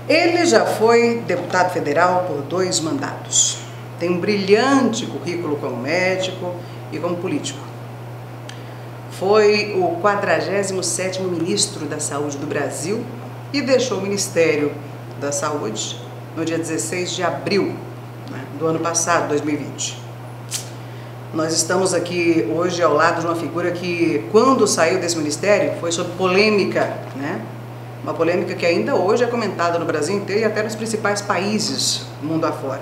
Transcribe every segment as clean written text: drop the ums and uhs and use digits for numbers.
Ele já foi deputado federal por 2 mandatos. Tem um brilhante currículo como médico e como político. Foi o 47º ministro da Saúde do Brasil e deixou o Ministério da Saúde no dia 16 de abril do ano passado, 2020. Nós estamos aqui hoje ao lado de uma figura que, quando saiu desse ministério, foi sob polêmica, uma polêmica que ainda hoje é comentada no Brasil inteiro e até nos principais países do mundo afora.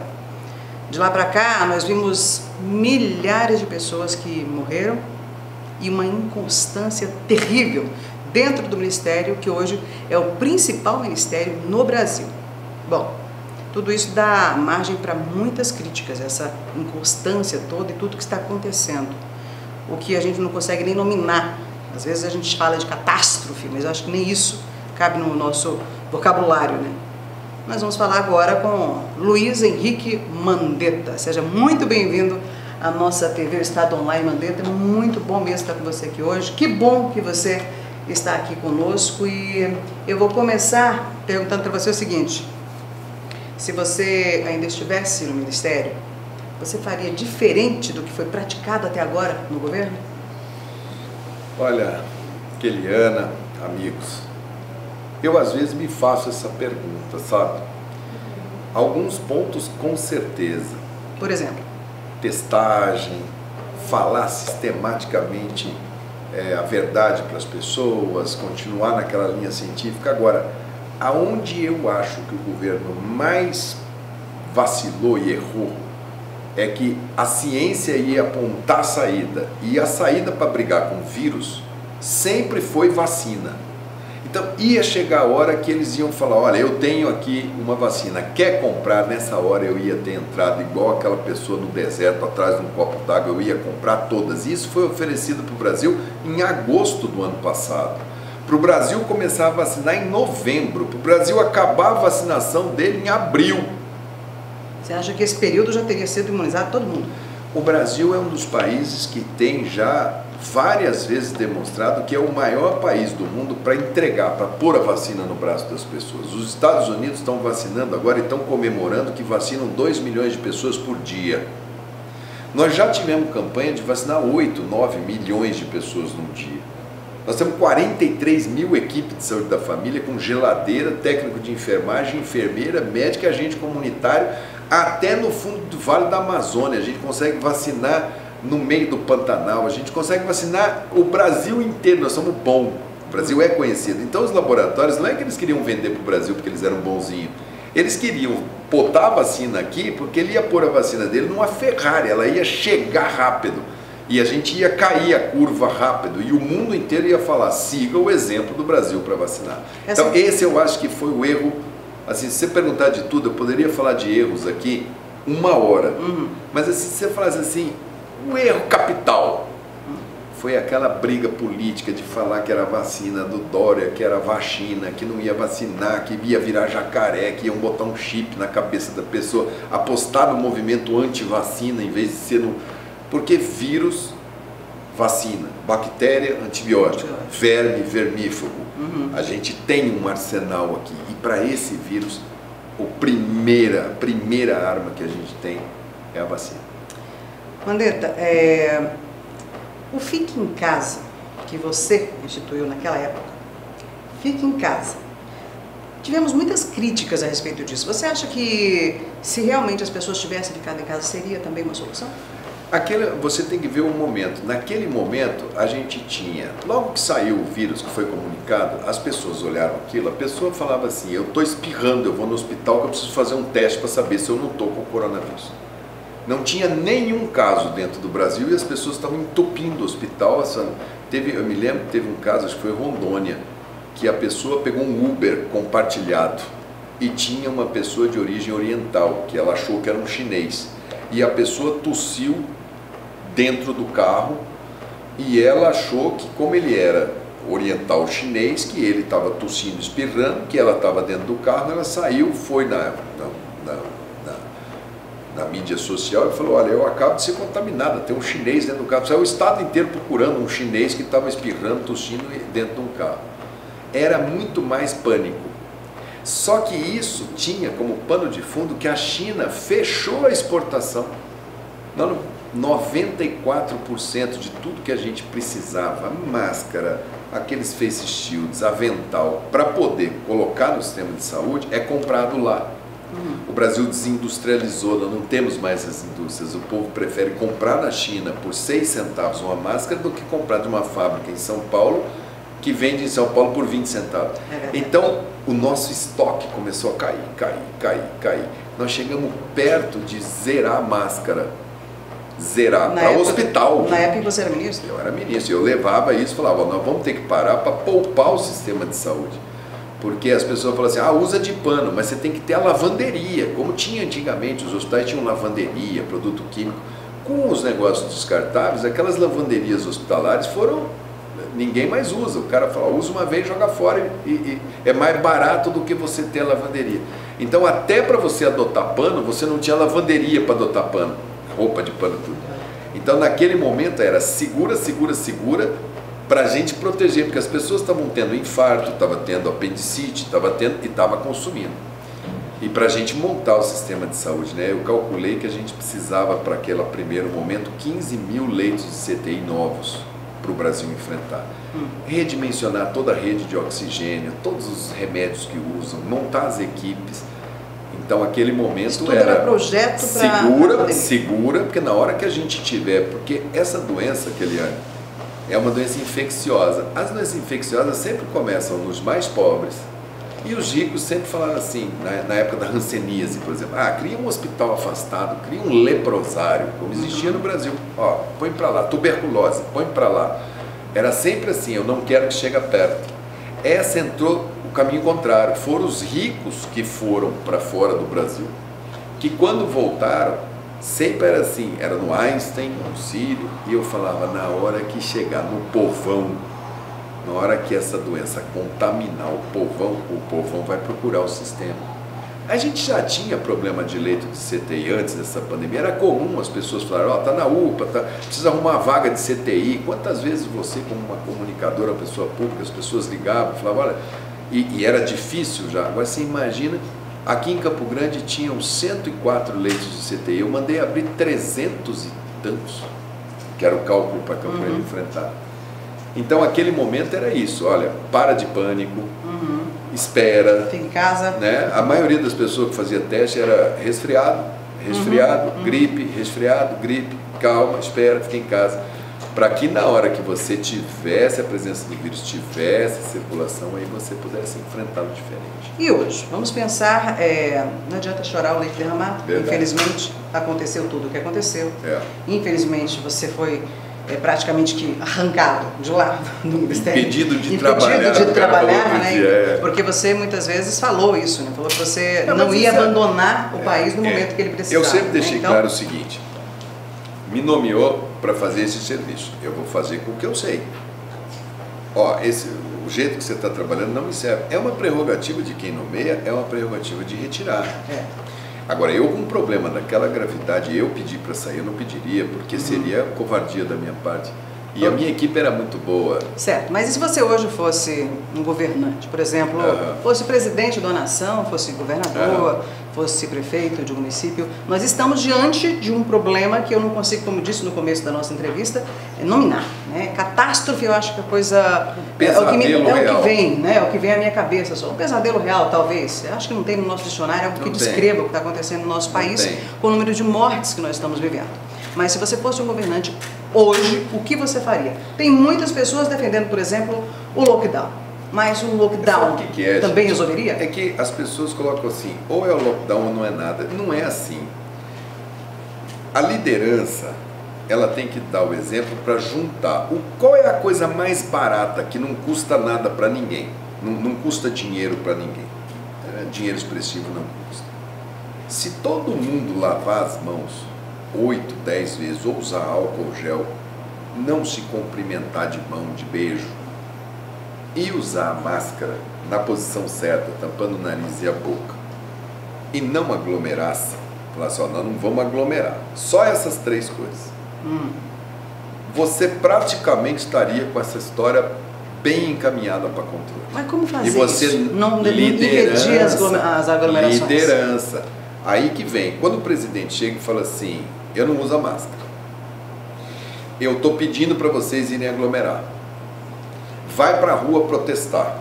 De lá para cá, nós vimos milhares de pessoas que morreram e uma inconstância terrível dentro do ministério, que hoje é o principal ministério no Brasil. Bom, tudo isso dá margem para muitas críticas, essa inconstância toda e tudo que está acontecendo. O que a gente não consegue nem nominar. Às vezes a gente fala de catástrofe, mas eu acho que nem isso cabe no nosso vocabulário, Nós vamos falar agora com Luiz Henrique Mandetta. Seja muito bem-vindo à nossa TV Estado Online, Mandetta. Muito bom mesmo estar com você aqui hoje. Que bom que você está aqui conosco e eu vou começar perguntando para você o seguinte: se você ainda estivesse no Ministério, você faria diferente do que foi praticado até agora no governo? Olha, Keliana, amigos, eu às vezes me faço essa pergunta, sabe? Alguns pontos com certeza. Por exemplo? Testagem, falar sistematicamente a verdade para as pessoas, continuar naquela linha científica. Agora, aonde eu acho que o governo mais vacilou e errou é que a ciência ia apontar a saída, e a saída para brigar com o vírus sempre foi vacina. Então ia chegar a hora que eles iam falar: olha, eu tenho aqui uma vacina, quer comprar? Nessa hora eu ia ter entrado igual aquela pessoa no deserto atrás de um copo d'água, eu ia comprar todas. Isso foi oferecido para o Brasil em agosto do ano passado. Para o Brasil começar a vacinar em novembro, para o Brasil acabar a vacinação dele em abril. Você acha que esse período já teria sido imunizado todo mundo? O Brasil é um dos países que tem já várias vezes demonstrado que é o maior país do mundo para entregar, para pôr a vacina no braço das pessoas. Os Estados Unidos estão vacinando agora e estão comemorando que vacinam 2 milhões de pessoas por dia. Nós já tivemos campanha de vacinar 8, 9 milhões de pessoas num dia. Nós temos 43 mil equipes de saúde da família, com geladeira, técnico de enfermagem, enfermeira, médica, agente comunitário, até no fundo do Vale da Amazônia. A gente consegue vacinar no meio do Pantanal, a gente consegue vacinar o Brasil inteiro. Nós somos bons, o Brasil é conhecido. Então os laboratórios, não é que eles queriam vender para o Brasil porque eles eram bonzinhos, eles queriam botar a vacina aqui porque ele ia pôr a vacina dele numa Ferrari, ela ia chegar rápido. E a gente ia cair a curva rápido e o mundo inteiro ia falar: siga o exemplo do Brasil para vacinar. Então esse eu acho que foi o erro. Assim, se você perguntar de tudo, eu poderia falar de erros aqui 1 hora. Mas assim, se você falasse assim, o erro capital foi aquela briga política de falar que era vacina do Dória, que era vacina, que não ia vacinar, que ia virar jacaré, que iam botar um chip na cabeça da pessoa, apostar no movimento anti-vacina em vez de ser no... Porque vírus, vacina, bactéria, antibiótico, verme, vermífugo. A gente tem um arsenal aqui. E para esse vírus, a primeira arma que a gente tem é a vacina. Mandetta, o Fique em Casa, que você instituiu naquela época, Fique em Casa, tivemos muitas críticas a respeito disso. Você acha que se realmente as pessoas tivessem ficado em casa, seria também uma solução? Você tem que ver o momento. Naquele momento, a gente tinha, logo que saiu o vírus, que foi comunicado, as pessoas olharam aquilo, a pessoa falava assim: eu estou espirrando, eu vou no hospital que eu preciso fazer um teste para saber se eu não estou com o coronavírus. Não tinha nenhum caso dentro do Brasil e as pessoas estavam entupindo o hospital. Eu me lembro que teve um caso, acho que foi Rondônia, que a pessoa pegou um Uber compartilhado e tinha uma pessoa de origem oriental, que ela achou que era um chinês. E a pessoa tossiu dentro do carro e ela achou que, como ele era oriental chinês, que ele estava tossindo, espirrando, que ela estava dentro do carro. Ela saiu, foi na mídia social e falou: olha, eu acabo de ser contaminada, tem um chinês dentro do carro. Saiu o estado inteiro procurando um chinês que estava espirrando, tossindo dentro de um carro. Era muito mais pânico. Só que isso tinha como pano de fundo que a China fechou a exportação. 94% de tudo que a gente precisava, máscara, aqueles face shields, avental, para poder colocar no sistema de saúde, é comprado lá. O Brasil desindustrializou, nós não temos mais as indústrias. O povo prefere comprar na China por 6 centavos uma máscara do que comprar de uma fábrica em São Paulo, que vende em São Paulo por 20 centavos. Então, o nosso estoque começou a cair. Nós chegamos perto de zerar a máscara. Zerar para o hospital. Na época você era ministro? Eu era ministro. Eu levava isso e falava, nós vamos ter que parar para poupar o sistema de saúde. Porque as pessoas falam assim, usa de pano, mas você tem que ter a lavanderia, como tinha antigamente, os hospitais tinham lavanderia, produto químico. Com os negócios descartáveis, aquelas lavanderias hospitalares ninguém mais usa. O cara fala, usa uma vez, joga fora e é mais barato do que você ter a lavanderia. Então, até para você adotar pano, você não tinha lavanderia para adotar pano, roupa de pano, tudo. Então, naquele momento era segura, para a gente proteger, porque as pessoas estavam tendo infarto, estavam tendo apendicite, estava consumindo. E para a gente montar o sistema de saúde, né, eu calculei que a gente precisava, para aquele primeiro momento, 15 mil leitos de CTI novos para o Brasil enfrentar. Redimensionar toda a rede de oxigênio, todos os remédios que usam, montar as equipes. Então, aquele momento era projeto segura, porque na hora que a gente tiver, porque essa doença, Keliane, é uma doença infecciosa. As doenças infecciosas sempre começam nos mais pobres. E os ricos sempre falaram assim, na época da hanseníase, por exemplo, cria um hospital afastado, cria um leprosário, como existia no Brasil. Põe para lá, tuberculose, põe para lá. Era sempre assim, eu não quero que chegue perto. Essa entrou o caminho contrário. Foram os ricos que foram para fora do Brasil, que quando voltaram, sempre era assim, era no Einstein, no Sírio, e eu falava, na hora que chegar no povão, na hora que essa doença contaminar o povão vai procurar o sistema. A gente já tinha problema de leito de CTI antes dessa pandemia, era comum as pessoas falarem, tá na UPA, precisa arrumar uma vaga de CTI. Quantas vezes você, como uma comunicadora, uma pessoa pública, as pessoas ligavam, falavam, olha, e era difícil já. Agora você imagina, aqui em Campo Grande tinham 104 leitos de CTI, eu mandei abrir 300 e tantos, que era o cálculo para Campo Grande enfrentar. Então, aquele momento era isso, olha, para de pânico, espera. Fica em casa. Né? A maioria das pessoas que fazia teste era resfriado, gripe, resfriado, gripe, calma, espera, fica em casa. Para que na hora que você tivesse a presença do vírus, tivesse circulação, aí você pudesse enfrentá-lo diferente. E hoje? Vamos pensar, não adianta chorar o leite derramado. Verdade. Infelizmente, aconteceu tudo o que aconteceu. Infelizmente, você foi praticamente que arrancado de lá do Ministério. Impedido de trabalhar, né? Porque você muitas vezes falou isso, né? Falou que você não ia abandonar o país no momento que ele precisava. Eu sempre deixei claro o seguinte, me nomeou para fazer esse serviço, eu vou fazer com o que eu sei. O jeito que você está trabalhando não me serve. É uma prerrogativa de quem nomeia, é uma prerrogativa de retirar. Agora, eu com um problema daquela gravidade, eu pedi para sair, eu não pediria, porque seria covardia da minha parte. E a minha equipe era muito boa. Certo, mas e se você hoje fosse um governante, por exemplo, fosse presidente de uma nação, fosse governador, fosse prefeito de um município, nós estamos diante de um problema que eu não consigo, como disse no começo da nossa entrevista, nominar. Né? Catástrofe, eu acho que a coisa... É o que vem, né? É o que vem à minha cabeça. Só um pesadelo real, talvez. Eu acho que não tem no nosso dicionário algo que descreva o que está acontecendo no nosso país com o número de mortes que nós estamos vivendo. Mas se você fosse um governante hoje, o que você faria? Tem muitas pessoas defendendo, por exemplo, o lockdown. Mas o lockdown também resolveria? É que as pessoas colocam assim, ou é o lockdown ou não é nada. Não é assim. A liderança, ela tem que dar o exemplo para juntar. Qual é a coisa mais barata que não custa nada para ninguém? Não custa dinheiro para ninguém. Dinheiro expressivo não custa. Se todo mundo lavar as mãos 8, 10 vezes, ou usar álcool gel, não se cumprimentar de mão, de beijo, e usar a máscara na posição certa, tampando o nariz e a boca, e não aglomerar-se, falar assim, nós não vamos aglomerar, só essas 3 coisas, você praticamente estaria com essa história bem encaminhada para controle. Mas como fazer e você isso? Não impedir as aglomerações. Liderança. Aí que vem, quando o presidente chega e fala assim, eu não uso a máscara, eu estou pedindo para vocês irem aglomerar, vai para a rua protestar.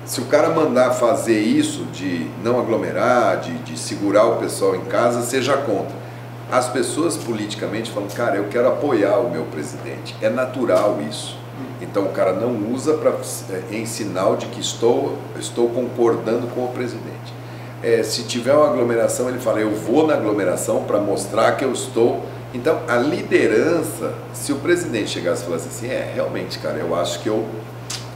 Se o cara mandar fazer isso de não aglomerar, de segurar o pessoal em casa, seja contra. As pessoas politicamente falam, cara, eu quero apoiar o meu presidente. É natural isso. Então o cara não usa em sinal de que estou concordando com o presidente. Se tiver uma aglomeração, ele fala, eu vou na aglomeração para mostrar que eu estou... Então a liderança, se o presidente chegasse e falasse assim, realmente, cara, eu acho que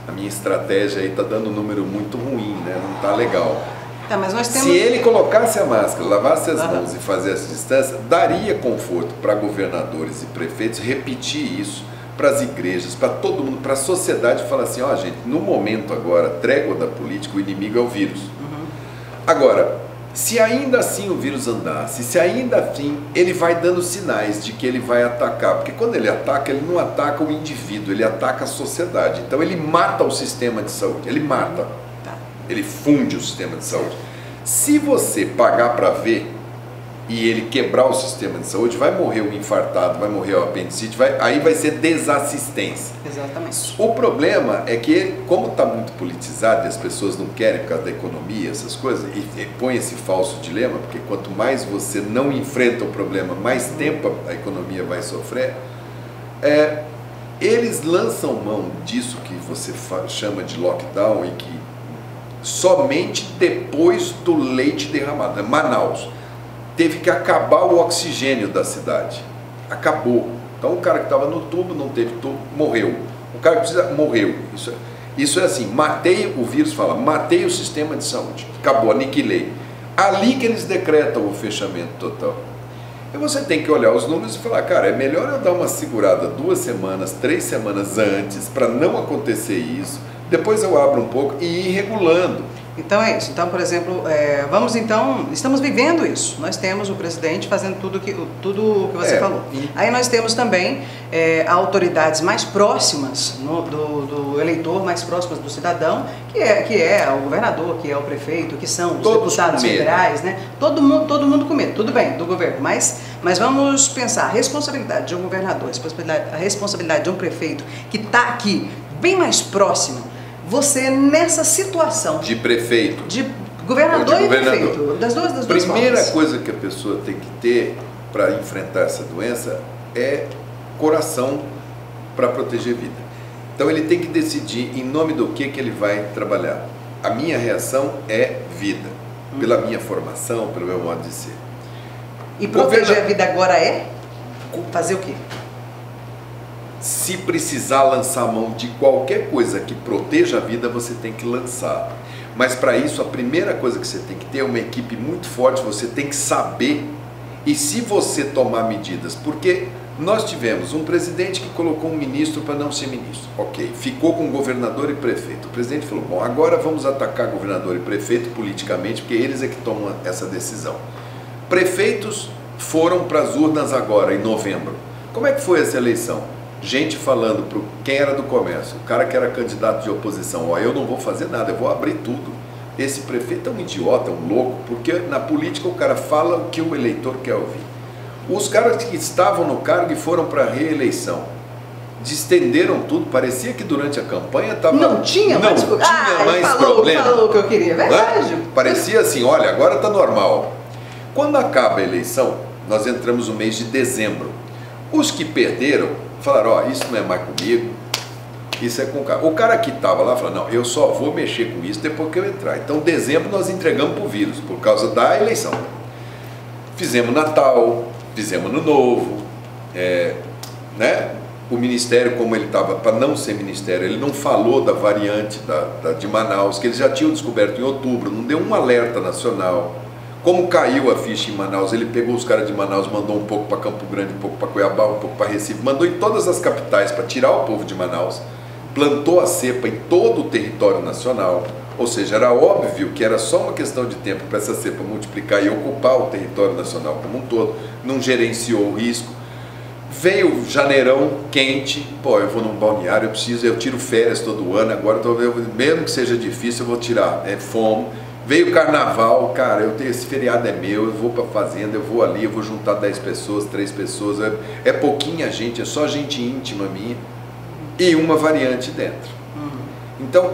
a minha estratégia aí está dando um número muito ruim, né? Não está legal. Tá, mas nós temos... Se ele colocasse a máscara, lavasse as mãos e fizesse distância, daria conforto para governadores e prefeitos repetir isso para as igrejas, para todo mundo, para a sociedade, falar assim, ó, gente, no momento agora, trégua da política, o inimigo é o vírus. Agora, se ainda assim o vírus andasse, se ainda assim ele vai dando sinais de que ele vai atacar, porque quando ele ataca, ele não ataca o indivíduo, ele ataca a sociedade. Então ele mata o sistema de saúde, ele mata, ele funde o sistema de saúde. Se você pagar para ver e ele quebrar o sistema de saúde, vai morrer o infartado, vai morrer o apendicite, aí vai ser desassistência. Exatamente. O problema é que, como está muito politizado e as pessoas não querem por causa da economia, essas coisas, e põe esse falso dilema, porque quanto mais você não enfrenta o problema, mais tempo a economia vai sofrer, eles lançam mão disso que você chama de lockdown e que somente depois do leite derramado. Manaus teve que acabar o oxigênio da cidade. Acabou. Então o cara que estava no tubo, não teve tubo, morreu. O cara que precisa, morreu. Isso é assim, matei, o vírus fala, matei o sistema de saúde. Acabou, aniquilei. Ali que eles decretam o fechamento total. E você tem que olhar os números e falar, cara, é melhor eu dar uma segurada 2 semanas, 3 semanas antes, para não acontecer isso. Depois eu abro um pouco e ir regulando. Então é isso. Então, por exemplo, estamos vivendo isso. Nós temos o presidente fazendo tudo o que você falou. Aí nós temos também autoridades mais próximas do eleitor, mais próximas do cidadão, que é o governador, que é o prefeito, que são os deputados federais, né? Todo mundo com medo, tudo bem, do governo, mas vamos pensar, a responsabilidade de um governador, a responsabilidade de um prefeito que está aqui, bem mais próximo. Você nessa situação de prefeito, de governador e prefeito, das duas primeira formas. Coisa que a pessoa tem que ter para enfrentar essa doença é coração para proteger vida. Então ele tem que decidir em nome do que ele vai trabalhar. A minha reação é vida, pela minha formação, pelo meu modo de ser. E proteger a vida agora é fazer o quê? Se precisar lançar a mão de qualquer coisa que proteja a vida, você tem que lançar. Mas para isso, a primeira coisa que você tem que ter é uma equipe muito forte, você tem que saber. E se você tomar medidas, porque nós tivemos um presidente que colocou um ministro para não ser ministro. Ok, ficou com governador e prefeito. O presidente falou, bom, agora vamos atacar governador e prefeito politicamente, porque eles é que tomam essa decisão. Prefeitos foram para as urnas agora, em novembro. Como é que foi essa eleição? Gente falando para quem era do comércio, o cara que era candidato de oposição, ó, eu não vou fazer nada, eu vou abrir tudo. Esse prefeito é um idiota, um louco, porque na política o cara fala o que o eleitor quer ouvir. Os caras que estavam no cargo e foram para a reeleição, distenderam tudo, parecia que durante a campanha estava... Não tinha mais problema. Falou o que eu queria, verdade. Parecia assim, olha, agora está normal. Quando acaba a eleição, nós entramos no mês de dezembro. Os que perderam falaram, ó, isso não é mais comigo, isso é com o cara. O cara que estava lá falou, não, eu só vou mexer com isso depois que eu entrar. Então, dezembro nós entregamos para o vírus, por causa da eleição. Fizemos Natal, fizemos Ano Novo, né? O Ministério, como ele estava, para não ser Ministério, ele não falou da variante de Manaus, que eles já tinham descoberto em outubro, não deu um alerta nacional. Como caiu a ficha em Manaus, ele pegou os caras de Manaus, mandou um pouco para Campo Grande, um pouco para Cuiabá, um pouco para Recife, mandou em todas as capitais para tirar o povo de Manaus, plantou a cepa em todo o território nacional, ou seja, era óbvio que era só uma questão de tempo para essa cepa multiplicar e ocupar o território nacional como um todo, não gerenciou o risco. Veio janeirão quente, pô, eu vou num balneário, eu tiro férias todo ano, agora mesmo que seja difícil eu vou tirar, fome. Veio carnaval, cara, esse feriado é meu, eu vou pra fazenda, eu vou ali, eu vou juntar 10 pessoas, 3 pessoas, é pouquinha gente, é só gente íntima minha e uma variante dentro. Então,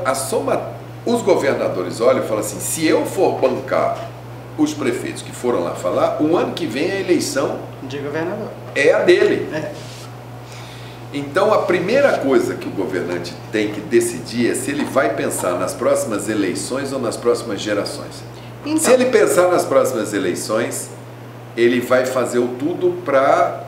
os governadores olham e falam assim, se eu for bancar os prefeitos que foram lá falar, o ano que vem a eleição de governador é a dele. Então a primeira coisa que o governante tem que decidir é se ele vai pensar nas próximas eleições ou nas próximas gerações. Então, se ele pensar nas próximas eleições, ele vai fazer o tudo para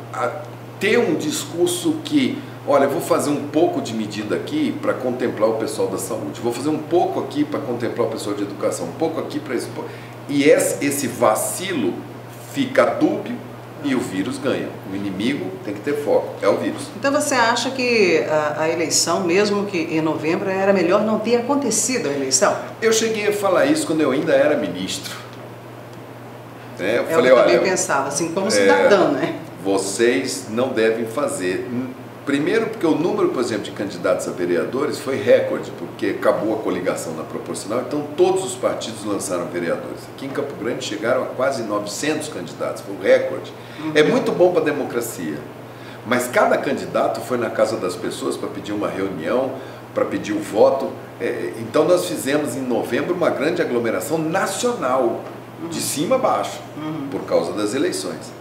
ter um discurso que, olha, eu vou fazer um pouco de medida aqui para contemplar o pessoal da saúde, vou fazer um pouco aqui para contemplar o pessoal de educação, um pouco aqui para isso. E esse vacilo fica dúbio e o vírus ganha. O inimigo tem que ter foco, é o vírus. Então você acha que a eleição, mesmo que em novembro, era melhor não ter acontecido a eleição? Eu cheguei a falar isso quando eu ainda era ministro. Eu falei, eu também pensava, assim, como cidadão, né? Vocês não devem fazer. Primeiro porque o número, por exemplo, de candidatos a vereadores foi recorde, porque acabou a coligação na proporcional, então todos os partidos lançaram vereadores. Aqui em Campo Grande chegaram a quase 900 candidatos, foi um recorde. É muito bom para a democracia, mas cada candidato foi na casa das pessoas para pedir uma reunião, para pedir o voto. Então nós fizemos em novembro uma grande aglomeração nacional, de cima a baixo, por causa das eleições.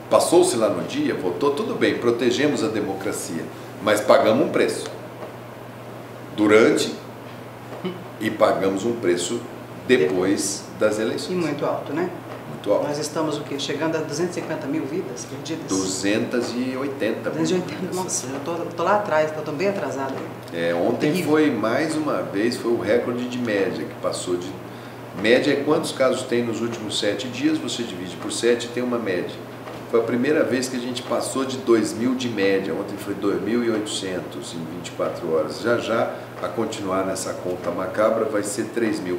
Passou-se lá no dia, votou, tudo bem, protegemos a democracia, mas pagamos um preço durante e pagamos um preço depois das eleições. E muito alto, né? Muito alto. Nós estamos o quê? Chegando a 250 mil vidas perdidas? 280 mil. 280, nossa, eu tô lá atrás, estou bem atrasado aí. Ontem terrível. Foi mais uma vez, foi o recorde de média que passou de... Média é quantos casos tem nos últimos 7 dias, você divide por 7 e tem uma média. Foi a primeira vez que a gente passou de 2.000 de média, ontem foi 2.800 em 24 horas. Já a continuar nessa conta macabra vai ser 3.000.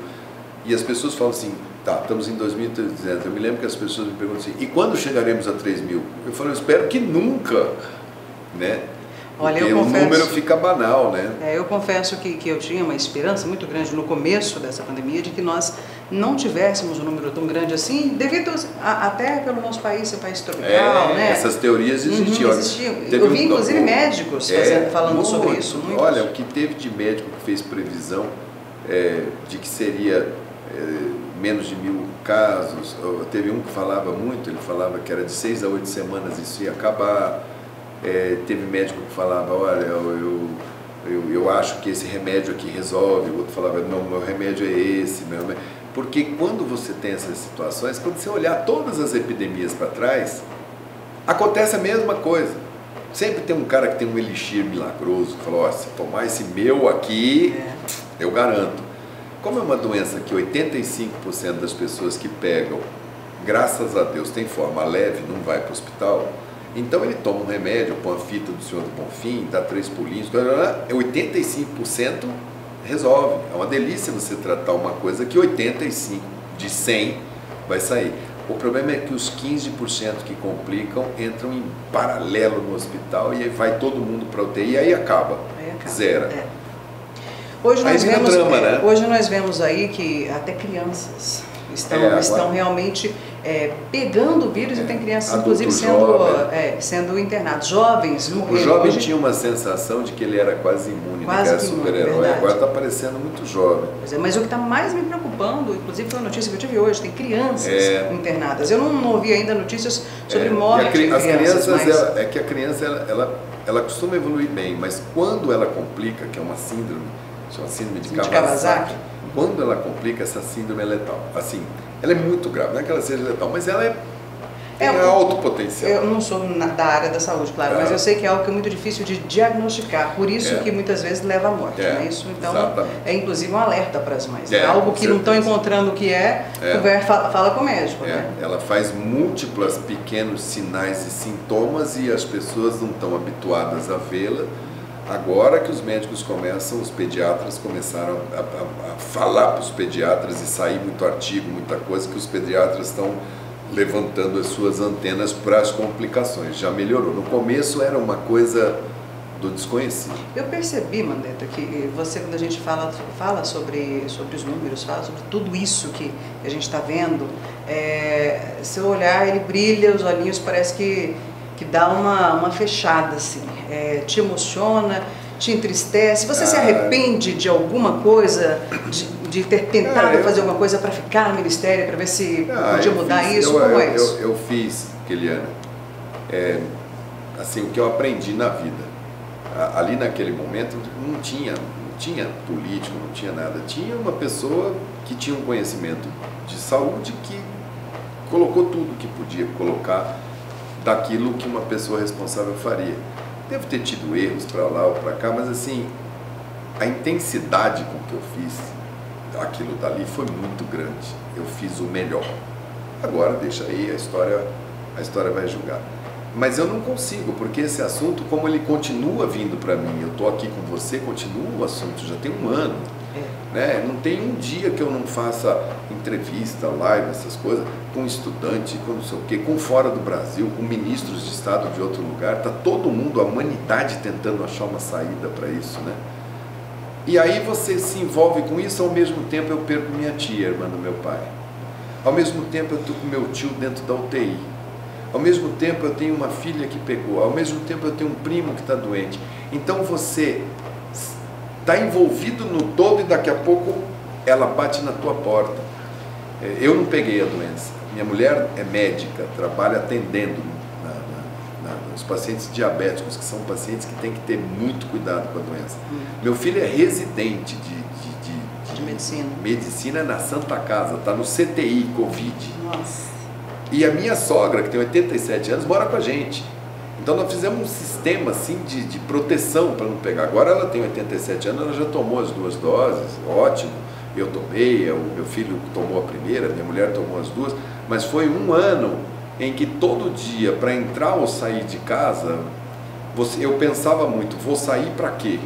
E as pessoas falam assim, tá, estamos em 2.300. Eu me lembro que as pessoas me perguntam assim, e quando chegaremos a 3.000? Eu falo, eu espero que nunca, né? Olha, porque eu confesso, o número fica banal, né? Eu confesso que eu tinha uma esperança muito grande no começo dessa pandemia de que nós não tivéssemos um número tão grande assim, devido até pelo nosso país ser país tropical, né? Essas teorias existiam. Eu vi inclusive médicos falando sobre isso. Muitos. Olha, o que teve de médico que fez previsão de que seria menos de 1.000 casos, teve um que falava muito, ele falava que era de 6 a 8 semanas isso ia acabar. Teve médico que falava, olha, eu acho que esse remédio aqui resolve, o outro falava, não, meu remédio é esse, porque quando você tem essas situações, quando você olhar todas as epidemias para trás, acontece a mesma coisa. Sempre tem um cara que tem um elixir milagroso, que fala, ó, se tomar esse meu aqui, eu garanto. Como é uma doença que 85% das pessoas que pegam, graças a Deus, tem forma leve, não vai para o hospital, então ele toma um remédio, põe a fita do Senhor do Bonfim, dá 3 pulinhos, 85% resolve. É uma delícia você tratar uma coisa que 85 de 100 vai sair. O problema é que os 15% que complicam entram em paralelo no hospital e aí vai todo mundo para a UTI e aí acaba. Zera. Hoje nós vemos aí que até crianças estão realmente pegando o vírus e tem crianças inclusive sendo internados, jovens morrendo. O jovem tinha uma sensação de que ele era quase imune, que era super-herói, agora está parecendo muito jovem. Mas o que está mais me preocupando, inclusive foi uma notícia que eu tive hoje, tem crianças internadas. Eu não ouvi ainda notícias sobre morte de crianças. É que a criança ela costuma evoluir bem, mas quando ela complica, que é uma síndrome, chama síndrome de Kawasaki, quando ela complica, essa síndrome é letal. Assim, ela é muito grave, não é que ela seja letal, mas ela tem alto potencial. Eu não sou da área da saúde, claro, mas eu sei que é algo que é muito difícil de diagnosticar, por isso que muitas vezes leva à morte, né? Isso, então, inclusive um alerta para as mães. É algo que não estão encontrando o que fala com o médico. Né? Ela faz múltiplos pequenos sinais e sintomas e as pessoas não estão habituadas a vê-la. Agora que os médicos começam, os pediatras começaram a falar para os pediatras e sair muito artigo, muita coisa, que os pediatras estão levantando as suas antenas para as complicações. Já melhorou. No começo era uma coisa do desconhecido. Eu percebi, Mandetta, que você, quando a gente fala sobre os números, fala sobre tudo isso que a gente está vendo, seu olhar, ele brilha, os olhinhos parece que dá uma fechada, assim, te emociona, te entristece. Você se arrepende de alguma coisa, de ter tentado fazer alguma coisa para ficar no ministério, para ver se podia mudar isso? Como é isso? Eu fiz, Keliana, assim, o que eu aprendi na vida. Ali naquele momento não tinha político, não tinha nada. Tinha uma pessoa que tinha um conhecimento de saúde que colocou tudo que podia colocar daquilo que uma pessoa responsável faria. Deve ter tido erros para lá ou para cá, mas assim, a intensidade com que eu fiz aquilo dali foi muito grande. Eu fiz o melhor. Agora deixa aí, a história vai julgar. Mas eu não consigo, porque esse assunto, como ele continua vindo para mim, eu estou aqui com você, continua o assunto, já tem um ano. Né? Não tem um dia que eu não faça entrevista, live, essas coisas, com estudante, com não sei o quê, com fora do Brasil, com ministros de Estado de outro lugar. Está todo mundo, a humanidade, tentando achar uma saída para isso. Né? E aí você se envolve com isso, ao mesmo tempo eu perco minha tia, irmã do meu pai. Ao mesmo tempo eu estou com meu tio dentro da UTI. Ao mesmo tempo eu tenho uma filha que pegou, ao mesmo tempo eu tenho um primo que está doente. Então você está envolvido no todo e daqui a pouco ela bate na tua porta. Eu não peguei a doença. Minha mulher é médica, trabalha atendendo os pacientes diabéticos, que são pacientes que têm que ter muito cuidado com a doença. Meu filho é residente de medicina na Santa Casa, está no CTI, Covid. Nossa. E a minha sogra, que tem 87 anos, mora com a gente. Então nós fizemos um sistema assim de proteção para não pegar. Agora ela tem 87 anos, ela já tomou as 2 doses, ótimo. Eu tomei, o meu filho tomou a primeira, minha mulher tomou as 2. Mas foi um ano em que todo dia, para entrar ou sair de casa, eu pensava muito, vou sair para quê?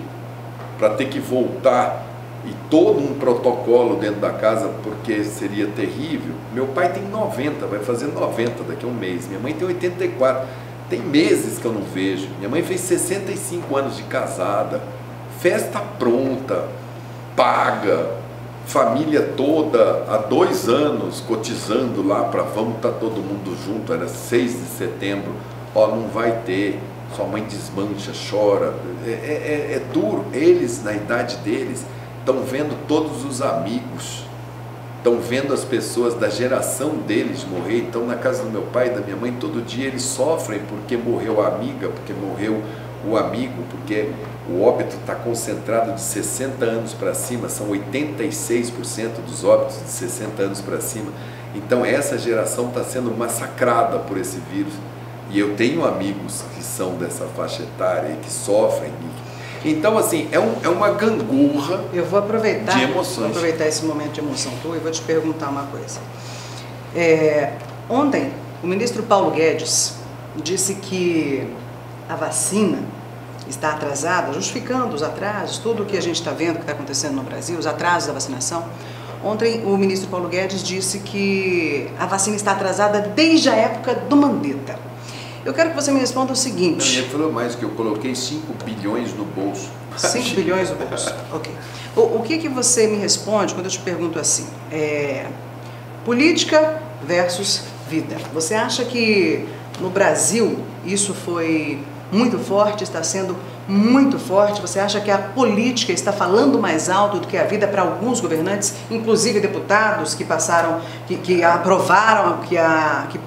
Para ter que voltar e todo um protocolo dentro da casa, porque seria terrível. Meu pai tem 90, vai fazer 90 daqui a um mês. Minha mãe tem 84. Tem meses que eu não vejo. Minha mãe fez 65 anos de casada, festa pronta, paga, família toda há 2 anos cotizando lá para vamos estar todo mundo junto. Era 6 de setembro, não vai ter. Sua mãe desmancha, chora. É duro. Eles, na idade deles, estão vendo todos os amigos, estão vendo as pessoas da geração deles morrer. Então na casa do meu pai e da minha mãe todo dia eles sofrem porque morreu a amiga, porque morreu o amigo, porque o óbito está concentrado de 60 anos para cima, são 86% dos óbitos de 60 anos para cima. Então essa geração está sendo massacrada por esse vírus, e eu tenho amigos que são dessa faixa etária e que sofrem. Então, assim, é uma gangorra de emoções. Vou aproveitar esse momento de emoção tua e vou te perguntar uma coisa. Ontem, o ministro Paulo Guedes disse que a vacina está atrasada, justificando os atrasos, tudo o que a gente está vendo que está acontecendo no Brasil, os atrasos da vacinação. Ontem, o ministro Paulo Guedes disse que a vacina está atrasada desde a época do Mandetta. Eu quero que você me responda o seguinte... Ele falou mais, que eu coloquei 5 bilhões no bolso. 5 bilhões no bolso, ok. O que você me responde quando eu te pergunto assim? Política versus vida. Você acha que no Brasil isso foi muito forte, está sendo muito forte? Você acha que a política está falando mais alto do que a vida para alguns governantes, inclusive deputados que passaram, que aprovaram que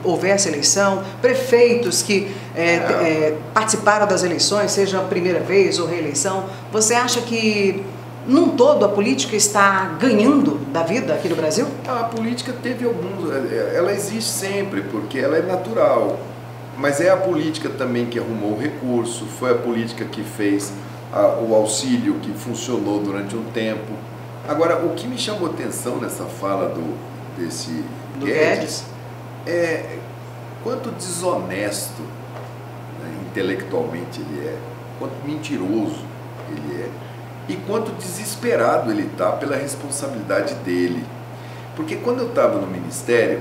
houvesse eleição, prefeitos que participaram das eleições, seja a primeira vez ou reeleição? Você acha que, num todo, a política está ganhando da vida aqui no Brasil? A política teve alguns, ela existe sempre, porque ela é natural. Mas é a política também que arrumou o recurso, foi a política que fez o auxílio, que funcionou durante um tempo. Agora, o que me chamou atenção nessa fala desse Guedes é quanto desonesto, né, intelectualmente ele é, quanto mentiroso ele é e quanto desesperado ele está pela responsabilidade dele. Porque quando eu estava no ministério,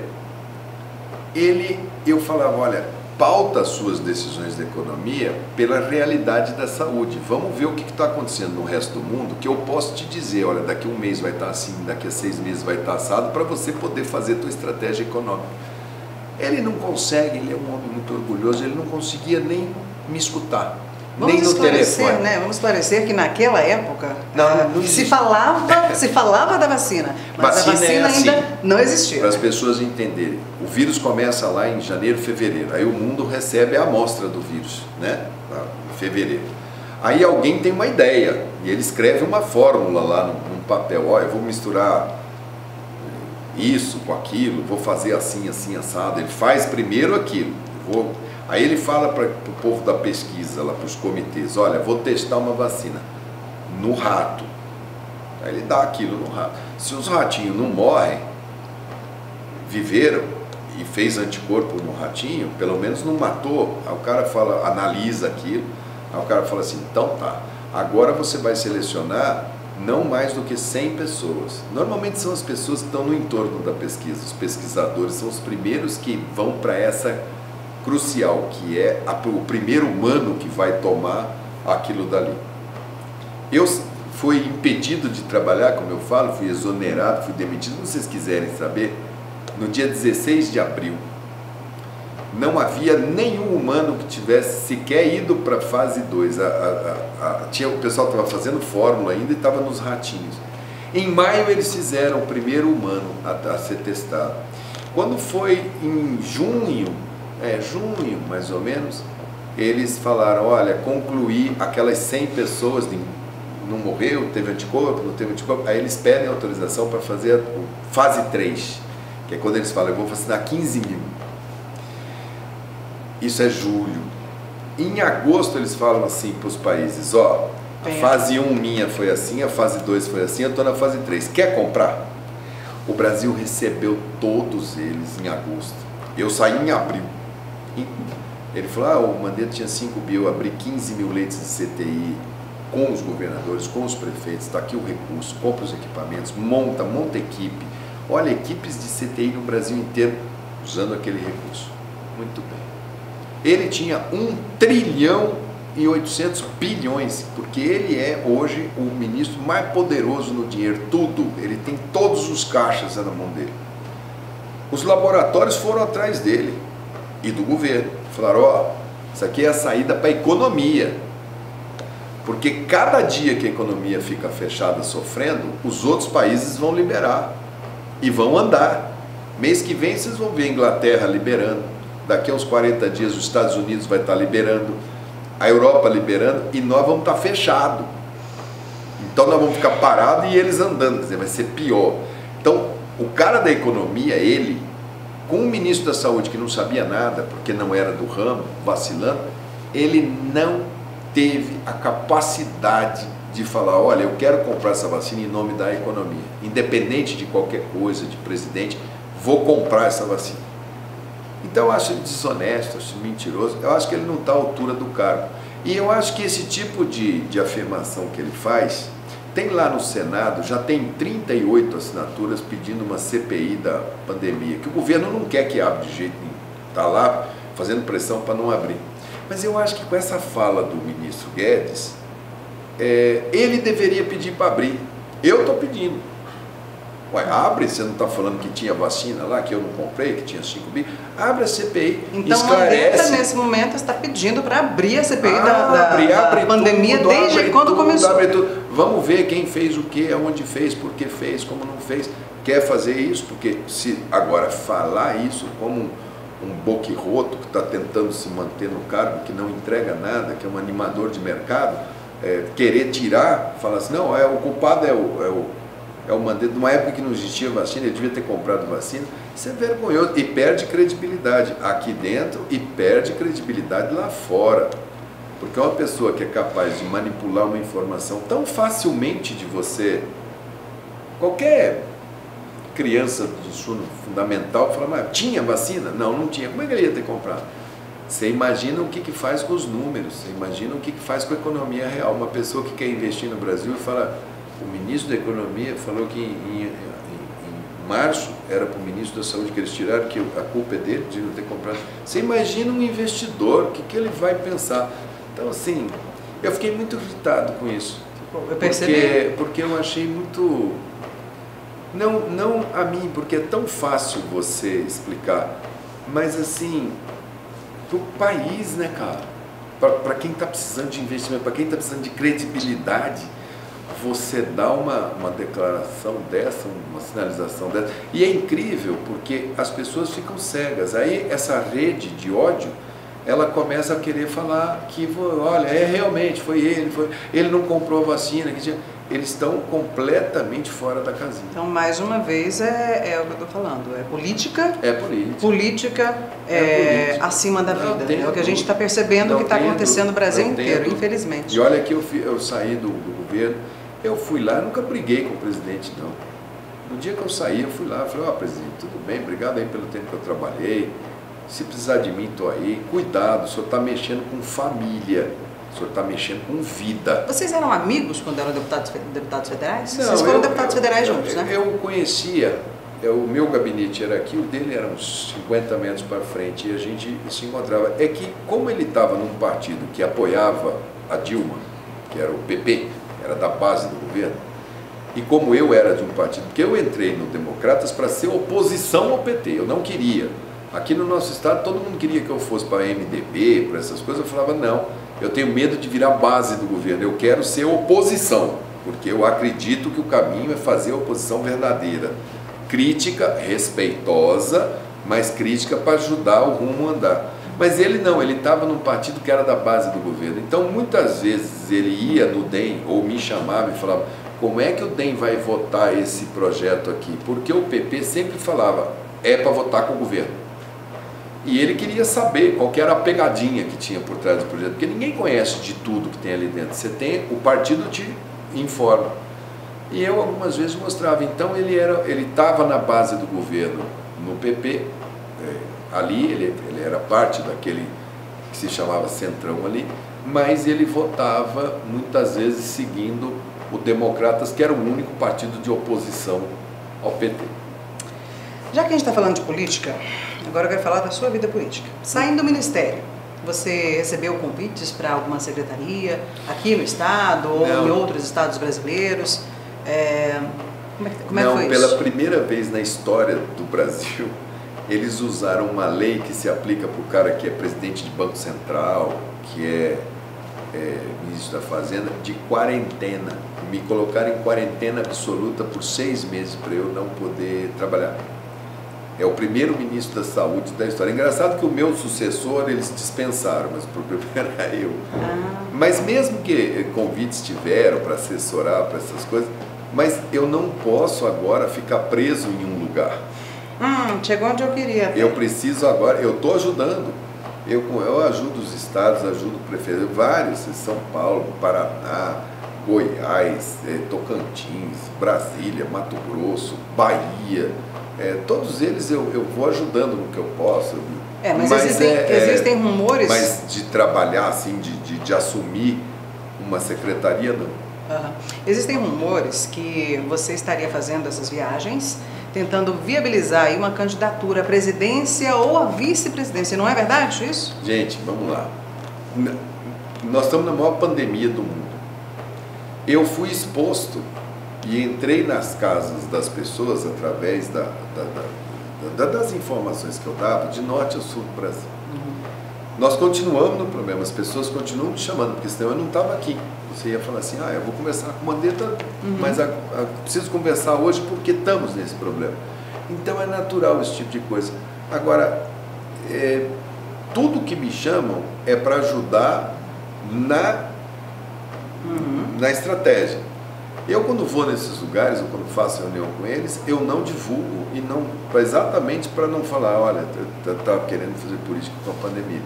eu falava, olha, pauta as suas decisões de economia pela realidade da saúde. Vamos ver o que está acontecendo no resto do mundo, que eu posso te dizer, olha, daqui a um mês vai estar assim, daqui a 6 meses vai estar assado, para você poder fazer a tua estratégia econômica. Ele não consegue, ele é um homem muito orgulhoso, ele não conseguia nem me escutar. Vamos nem no telefone. Né? Vamos esclarecer que naquela época não se falava da vacina, mas a vacina assim, ainda não existia. Para as pessoas entenderem, o vírus começa lá em janeiro, fevereiro, aí o mundo recebe a amostra do vírus, né? Em fevereiro. Aí alguém tem uma ideia e ele escreve uma fórmula lá num papel, ó, eu vou misturar isso com aquilo, vou fazer assim, assim, assado. Ele faz primeiro aquilo, aí ele fala para o povo da pesquisa, lá para os comitês, olha, vou testar uma vacina no rato. Aí ele dá aquilo no rato. Se os ratinhos não morrem, viveram e fez anticorpo no ratinho, pelo menos não matou, aí o cara fala, analisa aquilo, aí o cara fala assim, então tá, agora você vai selecionar não mais do que 100 pessoas. Normalmente são as pessoas que estão no entorno da pesquisa, os pesquisadores são os primeiros que vão para essa crucial, que é o primeiro humano que vai tomar aquilo dali. Eu fui impedido de trabalhar, como eu falo, fui exonerado, fui demitido, se vocês quiserem saber, no dia 16 de abril. Não havia nenhum humano que tivesse sequer ido para a fase 2. O pessoal estava fazendo fórmula ainda e estava nos ratinhos. Em maio eles fizeram o primeiro humano a ser testado. Quando foi em junho mais ou menos, eles falaram, olha, concluí aquelas 100 pessoas, não morreu, teve anticorpo, não teve anticorpo, aí eles pedem autorização para fazer a fase 3, que é quando eles falam, eu vou vacinar 15 mil. Isso é julho. Em agosto eles falam assim para os países, ó, a fase 1 minha foi assim, a fase 2 foi assim, eu estou na fase 3, quer comprar? O Brasil recebeu todos eles em agosto. Eu saí em abril. Ele falou, o Mandetta tinha 5 bi, eu abri 15 mil leitos de CTI com os governadores, com os prefeitos, está aqui o recurso, compra os equipamentos, monta equipe. Olha, equipes de CTI no Brasil inteiro usando aquele recurso. Muito bem. Ele tinha 1 trilhão e 800 bilhões, porque ele é hoje o ministro mais poderoso no dinheiro, tudo, ele tem todos os caixas na mão dele. Os laboratórios foram atrás dele e do governo, falaram, ó, isso aqui é a saída para a economia, porque cada dia que a economia fica fechada sofrendo, os outros países vão liberar e vão andar. Mês que vem vocês vão ver a Inglaterra liberando, daqui a uns 40 dias os Estados Unidos vai estar liberando, a Europa liberando e nós vamos estar fechados. Então nós vamos ficar parados e eles andando, quer dizer, vai ser pior. Então o cara da economia, ele, com o ministro da saúde que não sabia nada, porque não era do ramo, vacilando, ele não teve a capacidade de falar, olha, eu quero comprar essa vacina em nome da economia, independente de qualquer coisa, de presidente, vou comprar essa vacina. Então eu acho ele desonesto, acho mentiroso, eu acho que ele não está à altura do cargo. E eu acho que esse tipo de afirmação que ele faz, tem lá no Senado, já tem 38 assinaturas pedindo uma CPI da pandemia, que o governo não quer que abra de jeito nenhum, está lá fazendo pressão para não abrir. Mas eu acho que com essa fala do ministro Guedes, ele deveria pedir para abrir. Eu estou pedindo. Ué, abre, você não está falando que tinha vacina lá, que eu não comprei, que tinha 5 bi, abre a CPI, então, esclarece. Mandetta, nesse momento, está pedindo para abrir a CPI abre da pandemia tudo, desde quando começou. Abre tudo. Vamos ver quem fez o que, aonde fez, por que fez, como não fez. Quer fazer isso? Porque se agora falar isso como um boquirroto que está tentando se manter no cargo, que não entrega nada, que é um animador de mercado, querer tirar, falar assim, não, o culpado é o Mandetta, numa época que não existia vacina, ele devia ter comprado vacina, isso é vergonhoso e perde credibilidade aqui dentro e perde credibilidade lá fora, porque uma pessoa que é capaz de manipular uma informação tão facilmente de você, qualquer criança de ensino fundamental fala, mas tinha vacina? Não, não tinha, como é que ele ia ter comprado? Você imagina o que faz com os números, você imagina o que faz com a economia real, uma pessoa que quer investir no Brasil e fala, o ministro da Economia falou que em março era para o ministro da Saúde que eles tiraram, que a culpa é dele de não ter comprado. Você imagina um investidor, o que ele vai pensar? Então, assim, eu fiquei muito irritado com isso. Eu percebi. Porque eu achei muito... Não a mim, porque é tão fácil você explicar, mas assim, para o país, né, cara? Para quem está precisando de investimento, para quem está precisando de credibilidade, você dá uma declaração dessa, uma sinalização dessa. E é incrível, porque as pessoas ficam cegas. Aí essa rede de ódio, ela começa a querer falar que, olha, realmente, foi ele não comprou a vacina. Eles estão completamente fora da casinha. Então, mais uma vez, é o que eu estou falando. É política. É política. Política acima da vida. É o que a gente está percebendo que está acontecendo no Brasil inteiro, infelizmente. E olha que eu saí do governo, eu fui lá, eu nunca briguei com o presidente, não. No dia que eu saí, eu fui lá, falei, presidente, tudo bem, obrigado aí pelo tempo que eu trabalhei. Se precisar de mim, estou aí. Cuidado, o senhor está mexendo com família. O senhor está mexendo com vida. Vocês eram amigos quando eram deputados federais? Não, vocês foram deputados federais juntos, né? Eu conhecia, o meu gabinete era aqui, o dele era uns 50 metros para frente e a gente se encontrava. É que, como ele estava num partido que apoiava a Dilma, que era o PP, era da base do governo, e como eu era de um partido, porque eu entrei no Democratas para ser oposição ao PT, eu não queria. Aqui no nosso estado, todo mundo queria que eu fosse para MDB, para essas coisas, eu falava, não. Eu tenho medo de virar base do governo, eu quero ser oposição, porque eu acredito que o caminho é fazer a oposição verdadeira. Crítica, respeitosa, mas crítica para ajudar o rumo a andar. Mas ele não, ele estava num partido que era da base do governo. Então, muitas vezes ele ia no DEM ou me chamava e falava, como é que o DEM vai votar esse projeto aqui? Porque o PP sempre falava, é para votar com o governo. E ele queria saber qual que era a pegadinha que tinha por trás do projeto, porque ninguém conhece de tudo que tem ali dentro. Você tem, o partido te informa. E eu algumas vezes mostrava. Então ele estava na base do governo no PP, ali ele era parte daquele que se chamava Centrão ali, mas ele votava muitas vezes seguindo o Democratas, que era o único partido de oposição ao PT. Já que a gente está falando de política, agora eu quero falar da sua vida política. Saindo do Ministério, você recebeu convites para alguma secretaria aqui no Estado ou em outros estados brasileiros? Como é que foi isso? Pela primeira vez na história do Brasil, eles usaram uma lei que se aplica para o cara que é presidente de Banco Central, que é ministro da Fazenda, de quarentena. Me colocaram em quarentena absoluta por 6 meses para eu não poder trabalhar. É o primeiro ministro da Saúde da história. Engraçado que o meu sucessor eles dispensaram, mas o problema era eu. Mas mesmo que convites tiveram para assessorar, para essas coisas, mas eu não posso agora ficar preso em um lugar. Chegou onde eu queria. Eu preciso agora, eu estou ajudando. Eu ajudo os estados, ajudo o prefeito, vários, São Paulo, Paraná, Goiás, Tocantins, Brasília, Mato Grosso, Bahia. Todos eles eu vou ajudando no que eu posso. Mas existem rumores... Mas de trabalhar assim, de assumir uma secretaria, não. Existem rumores que você estaria fazendo essas viagens, tentando viabilizar aí uma candidatura à presidência ou à vice-presidência. Não é verdade isso? Gente, vamos lá. Nós estamos na maior pandemia do mundo. Eu fui exposto e entrei nas casas das pessoas através das informações que eu dava, de norte a sul do Brasil. Nós continuamos no problema, as pessoas continuam me chamando, porque senão eu não estava aqui. Você ia falar assim, eu vou conversar com o Mandetta, mas preciso conversar hoje porque estamos nesse problema. Então é natural esse tipo de coisa. Agora, tudo que me chamam é para ajudar na estratégia. Eu, quando vou nesses lugares, ou quando faço reunião com eles, eu não divulgo, e não, exatamente para não falar, olha, está querendo fazer política com a pandemia.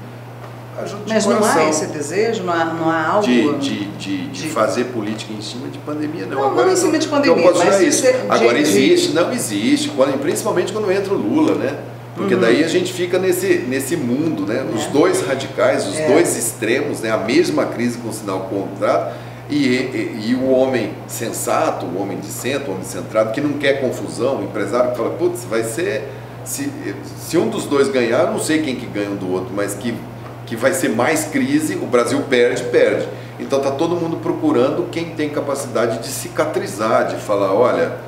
Ajudo de coração. Mas não há esse desejo, não há algo... De fazer política em cima de pandemia, não. Não, agora não em cima de pandemia, mas... Isso. Agora existe, não existe, principalmente quando entra o Lula, né? Porque daí a gente fica nesse mundo, né? Os dois radicais, os dois extremos, né? A mesma crise com sinal contrário. E o homem sensato, o homem de centro, o homem centrado, que não quer confusão, o empresário que fala, putz, vai ser... Se um dos dois ganhar, eu não sei quem que ganha um do outro, mas que vai ser mais crise, o Brasil perde. Então está todo mundo procurando quem tem capacidade de cicatrizar, de falar, olha...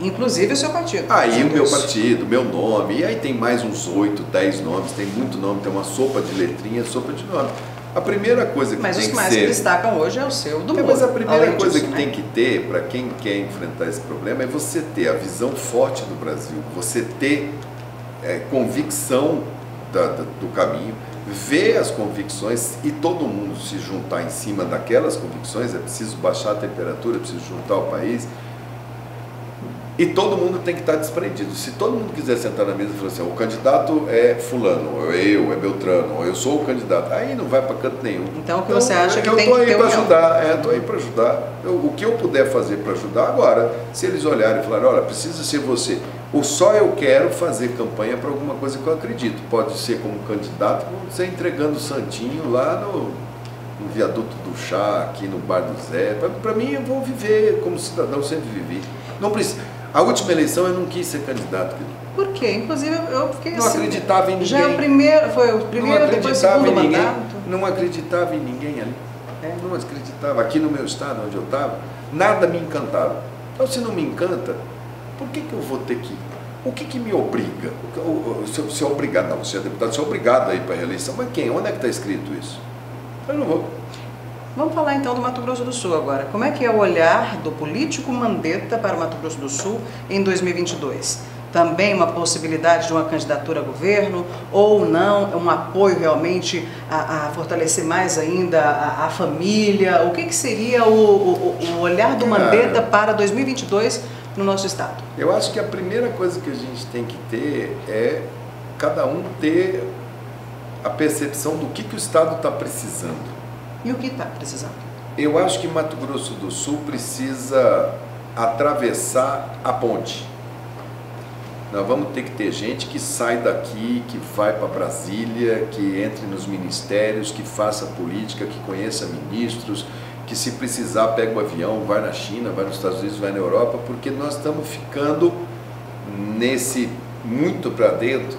Inclusive o seu partido. Aí o meu partido, meu nome, e aí tem mais uns 8, 10 nomes, tem muito nome, tem uma sopa de letrinhas, sopa de nome. A primeira coisa que mas tem que ser... Mas os que mais se destacam hoje é o seu, do Moro. Mas a primeira coisa que tem que ter, para quem quer enfrentar esse problema, é você ter a visão forte do Brasil, você ter convicção do caminho, ver as convicções e todo mundo se juntar em cima daquelas convicções. É preciso baixar a temperatura, é preciso juntar o país. E todo mundo tem que estar desprendido. Se todo mundo quiser sentar na mesa e falar assim, o candidato é fulano, ou é Beltrano, ou eu sou o candidato, aí não vai para canto nenhum. Então o que você acha que tem que ter eu estou aí para ajudar, estou aí para ajudar. O que eu puder fazer para ajudar agora, se eles olharem e falarem, olha, precisa ser você. Ou só eu quero fazer campanha para alguma coisa que eu acredito. Pode ser como candidato, você entregando o santinho lá no viaduto do chá, aqui no bar do Zé. Para mim, eu vou viver como cidadão, sempre vivi. Não precisa. A última eleição eu não quis ser candidato. Por quê? Inclusive eu fiquei não assim... Não acreditava em ninguém. Já foi o primeiro, depois o segundo mandato. Não acreditava em ninguém ali. Não acreditava. Aqui no meu estado, onde eu estava, nada me encantava. Então, se não me encanta, por que eu vou ter que... O que me obriga? Se é obrigado, não, você é deputado, você é obrigado a ir para a reeleição. Mas quem? Onde é que está escrito isso? Eu não vou. Vamos falar então do Mato Grosso do Sul agora. Como é que é o olhar do político Mandetta para o Mato Grosso do Sul em 2022? Também uma possibilidade de uma candidatura a governo ou não? É um apoio realmente a fortalecer mais ainda a família? O que seria o olhar do Mandetta para 2022 no nosso estado? Eu acho que a primeira coisa que a gente tem que ter é cada um ter a percepção do que o estado está precisando. E o que está precisando? Eu acho que Mato Grosso do Sul precisa atravessar a ponte. Nós vamos ter que ter gente que sai daqui, que vai para Brasília, que entre nos ministérios, que faça política, que conheça ministros, que se precisar pega o avião, vai na China, vai nos Estados Unidos, vai na Europa, porque nós estamos ficando nesse muito para dentro.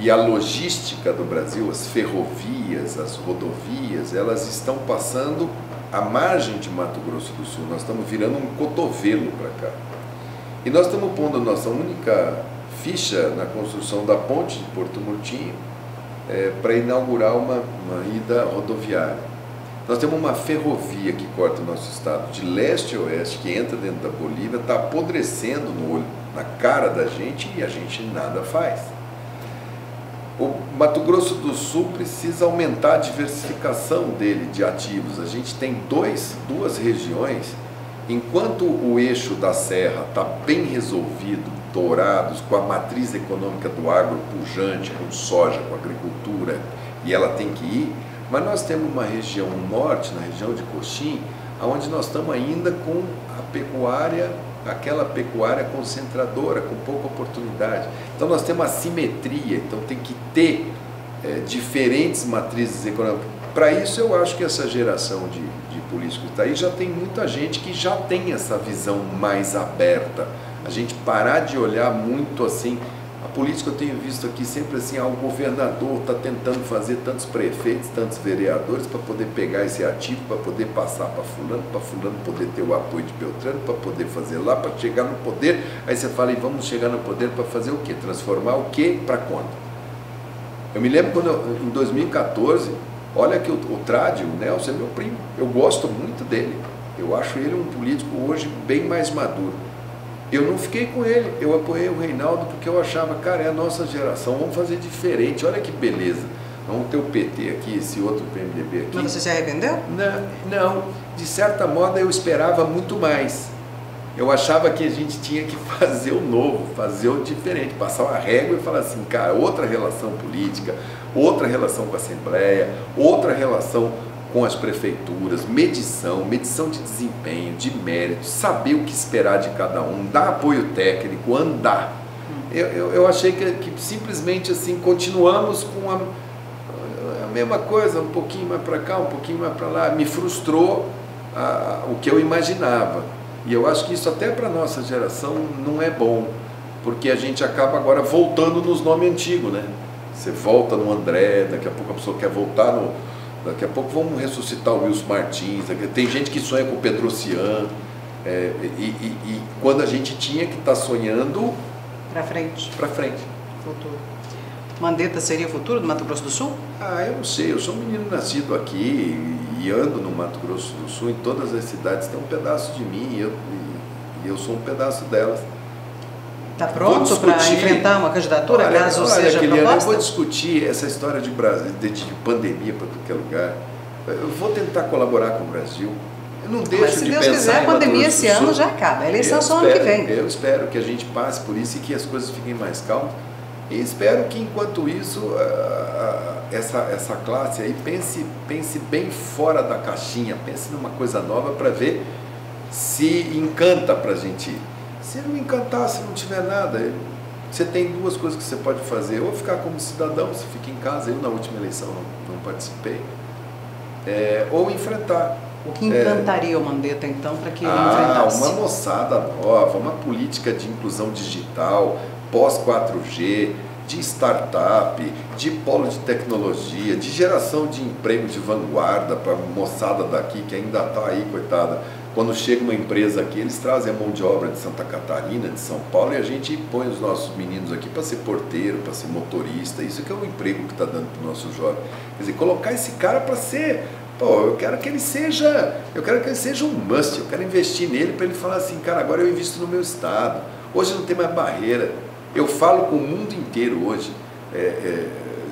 E a logística do Brasil, as ferrovias, as rodovias, elas estão passando à margem de Mato Grosso do Sul. Nós estamos virando um cotovelo para cá. E nós estamos pondo nossa única ficha na construção da ponte de Porto Murtinho para inaugurar uma ida rodoviária. Nós temos uma ferrovia que corta o nosso estado de leste a oeste, que entra dentro da Bolívia, está apodrecendo no olho, na cara da gente, e a gente nada faz. O Mato Grosso do Sul precisa aumentar a diversificação dele de ativos. A gente tem duas regiões, enquanto o eixo da serra está bem resolvido, dourados, com a matriz econômica do agro pujante, com soja, com agricultura, e ela tem que ir, mas nós temos uma região norte, na região de Coxim, onde nós estamos ainda com a pecuária, aquela pecuária concentradora, com pouca oportunidade. Então nós temos assimetria, então tem que ter diferentes matrizes econômicas. Para isso eu acho que essa geração de políticos está aí já tem muita gente que já tem essa visão mais aberta. A gente parar de olhar muito assim, a política eu tenho visto aqui sempre assim, o governador está tentando fazer tantos prefeitos, tantos vereadores para poder pegar esse ativo, para poder passar para fulano poder ter o apoio de Beltrano, para poder fazer lá, para chegar no poder. Aí você fala, e vamos chegar no poder para fazer o quê? Transformar o quê para conta? Eu me lembro quando em 2014, olha que o Trade, o Nelson é meu primo, eu gosto muito dele, eu acho ele um político hoje bem mais maduro. Eu não fiquei com ele, eu apoiei o Reinaldo porque eu achava, cara, é a nossa geração, vamos fazer diferente, olha que beleza. Vamos ter o PT aqui, esse outro PMDB aqui. Mas você se arrependeu? Não, de certa modo eu esperava muito mais. Eu achava que a gente tinha que fazer o novo, fazer o diferente, passar uma régua e falar assim, cara, outra relação política, outra relação com a Assembleia, outra relação com as prefeituras, medição de desempenho, de mérito, saber o que esperar de cada um, dar apoio técnico, andar. Eu achei que simplesmente assim, continuamos com a mesma coisa, um pouquinho mais para cá, um pouquinho mais para lá, me frustrou o que eu imaginava. E eu acho que isso até para a nossa geração não é bom, porque a gente acaba agora voltando nos nomes antigos, né? Você volta no André, daqui a pouco a pessoa quer voltar no... Daqui a pouco vamos ressuscitar o Wilson Martins, tem gente que sonha com o Petrocian, e quando a gente tinha que estar sonhando... Para frente. Para frente. Futuro. Mandetta seria o futuro do Mato Grosso do Sul? Eu não sei, eu sou um menino nascido aqui e ando no Mato Grosso do Sul, em todas as cidades tem um pedaço de mim e eu sou um pedaço delas. Está pronto para enfrentar uma candidatura, caso seja proposta? Eu vou discutir essa história de Brasil, de pandemia para qualquer lugar. Eu vou tentar colaborar com o Brasil. Eu não deixo Mas se de Deus pensar quiser, a pandemia esse ano já acaba. A eleição só ano que vem. Eu espero que a gente passe por isso e que as coisas fiquem mais calmas. E espero que, enquanto isso, essa classe aí pense bem fora da caixinha, pense numa coisa nova para ver se encanta para a gente ir. Se não encantar, se não tiver nada, você tem duas coisas que você pode fazer. Ou ficar como cidadão, você fica em casa. Eu, na última eleição, não participei. Ou enfrentar. O que encantaria o Mandetta, então, para que ele enfrentasse? Uma moçada nova, uma política de inclusão digital, pós-4G, de startup, de polo de tecnologia, de geração de emprego de vanguarda para a moçada daqui que ainda está aí, coitada. Quando chega uma empresa aqui, eles trazem a mão de obra de Santa Catarina, de São Paulo, e a gente põe os nossos meninos aqui para ser porteiro, para ser motorista. Isso que é o emprego que está dando para o nosso jovem. Quer dizer, colocar esse cara para ser... eu quero que ele seja um must, eu quero investir nele para ele falar assim, cara, agora eu invisto no meu estado. Hoje não tem mais barreira. Eu falo com o mundo inteiro hoje.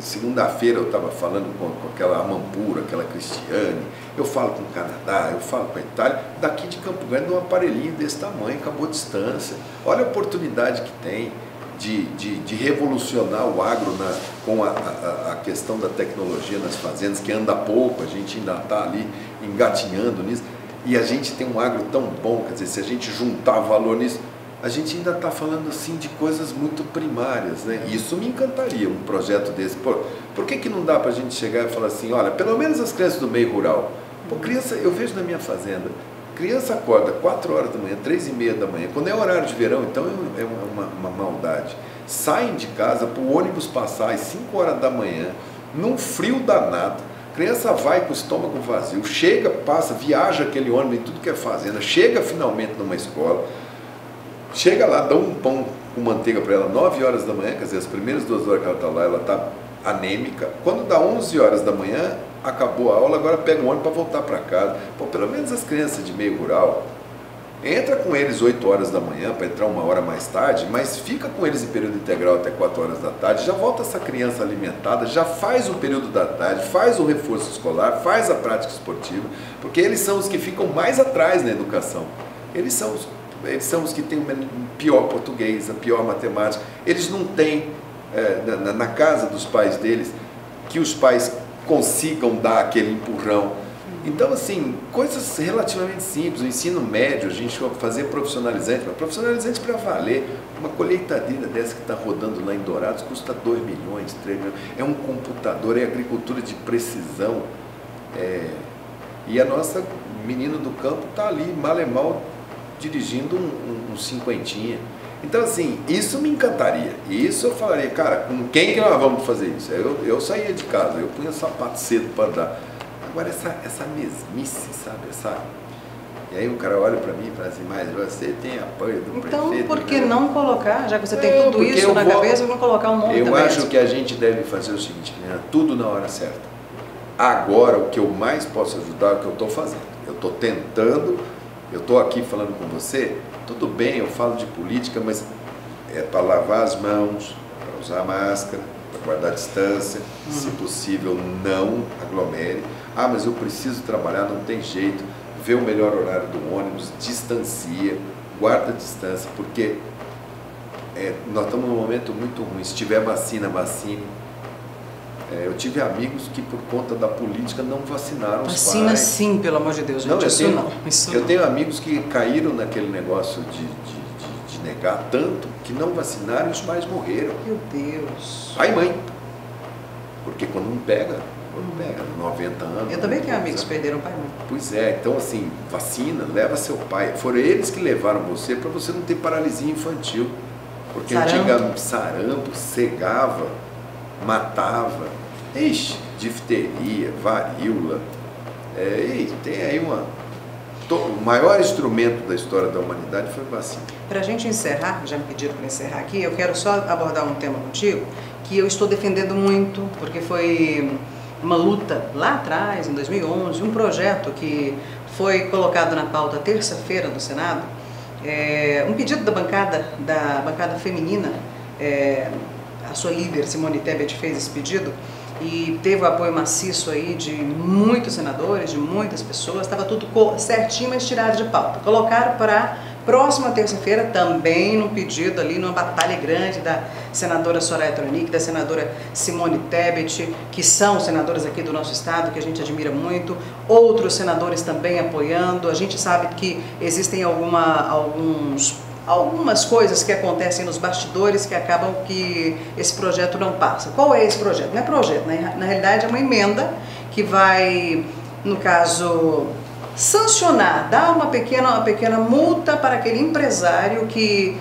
Segunda-feira eu estava falando com aquela Amampura, aquela Cristiane, eu falo com o Canadá, eu falo com a Itália, daqui de Campo Grande, um aparelhinho desse tamanho, acabou a distância. Olha a oportunidade que tem de revolucionar o agro com a questão da tecnologia nas fazendas, que anda pouco, a gente ainda está ali engatinhando nisso, e a gente tem um agro tão bom, quer dizer, se a gente juntar valor nisso, a gente ainda está falando assim de coisas muito primárias, né? Isso me encantaria, um projeto desse. Por que não dá para a gente chegar e falar assim, olha, pelo menos as crianças do meio rural, criança, eu vejo na minha fazenda, criança acorda 4 horas da manhã, 3h30 da manhã, quando é horário de verão, então é uma maldade. Saem de casa para o ônibus passar às 5 horas da manhã, num frio danado, criança vai com o estômago vazio, chega, passa, viaja aquele ônibus em tudo que é fazenda, chega finalmente numa escola, chega lá, dá um pão com manteiga para ela 9 horas da manhã, quer dizer, as primeiras 2 horas que ela está lá, ela está anêmica. Quando dá 11 horas da manhã, acabou a aula, agora pega um ônibus para voltar para casa. Pelo menos as crianças de meio rural, entra com eles 8 horas da manhã para entrar 1 hora mais tarde, mas fica com eles em período integral até 4 horas da tarde, já volta essa criança alimentada, já faz o período da tarde, faz o reforço escolar, faz a prática esportiva, porque eles são os que ficam mais atrás na educação. Eles são os que têm o pior português, a pior matemática. Eles não têm, na casa dos pais deles, que os pais consigam dar aquele empurrão. Então, assim, coisas relativamente simples. O ensino médio, a gente vai fazer profissionalizante, mas profissionalizante para valer. Uma colheitadeira dessa que está rodando lá em Dourados custa 2 milhões, 3 milhões. É um computador, é agricultura de precisão. E a nossa menina do campo está ali, mal e mal, dirigindo um cinquentinha. Então, assim, isso me encantaria. E isso eu falaria, cara, com quem que nós vamos fazer isso? Eu saía de casa, eu punha sapato cedo para andar. Agora, essa mesmice, sabe? E aí o cara olha para mim e fala assim, mas você tem apoio do prefeito? Então, por que não colocar, já que você tem tudo isso na cabeça, não colocar um nome também? Eu acho que a gente deve fazer o seguinte, tudo na hora certa. Agora, o que eu mais posso ajudar é o que eu estou fazendo. Eu estou tentando... Eu estou aqui falando com você, tudo bem, eu falo de política, mas é para lavar as mãos, para usar máscara, para guardar distância, se possível não aglomere. Mas eu preciso trabalhar, não tem jeito, vê o melhor horário do ônibus, distancia, guarda a distância, porque nós estamos num momento muito ruim. Se tiver vacina, vacine. Eu tive amigos que, por conta da política, não vacinaram os pais. Vacina sim, pelo amor de Deus, gente. Eu tenho amigos que caíram naquele negócio de negar tanto, que não vacinaram e os pais morreram. Meu Deus. Pai e mãe. Porque quando não pega, pega 90 anos. Eu também tenho amigos que perderam o pai e mãe. Pois é, então assim, vacina, leva seu pai. Foram eles que levaram você para você não ter paralisia infantil. Porque antigamente sarampo, cegava, matava. Ixi, difteria, varíola. E tem aí o maior instrumento da história da humanidade foi a vacina. Para a gente encerrar, já me pediram para encerrar aqui, eu quero só abordar um tema contigo que eu estou defendendo muito, porque foi uma luta lá atrás, em 2011, um projeto que foi colocado na pauta terça-feira do Senado, um pedido da bancada feminina, a sua líder, Simone Tebet, fez esse pedido e teve o apoio maciço aí de muitos senadores, de muitas pessoas, estava tudo certinho, mas tirado de pauta. Colocaram para próxima terça-feira, também num pedido ali, numa batalha grande da senadora Soraya Tronic, da senadora Simone Tebet, que são senadoras aqui do nosso estado, que a gente admira muito, outros senadores também apoiando. A gente sabe que existem algumas coisas que acontecem nos bastidores que acabam que esse projeto não passa. Qual é esse projeto? Não é projeto, né? Na realidade é uma emenda que vai, no caso, sancionar, dar uma pequena multa para aquele empresário que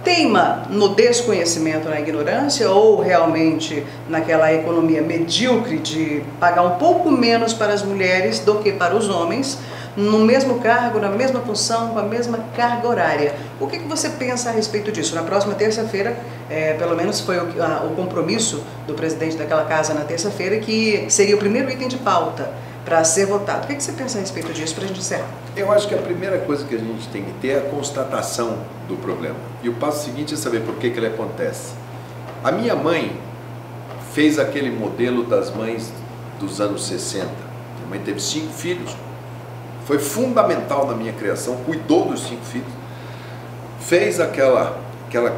teima no desconhecimento, na ignorância ou realmente naquela economia medíocre de pagar um pouco menos para as mulheres do que para os homens, no mesmo cargo, na mesma função, com a mesma carga horária. O que você pensa a respeito disso? Na próxima terça-feira, pelo menos foi o compromisso do presidente daquela casa na terça-feira, que seria o primeiro item de pauta para ser votado. O que você pensa a respeito disso para a gente encerrar? Eu acho que a primeira coisa que a gente tem que ter é a constatação do problema. E o passo seguinte é saber por que ele acontece. A minha mãe fez aquele modelo das mães dos anos 60. Minha mãe teve 5 filhos. Foi fundamental na minha criação, cuidou dos 5 filhos, fez aquela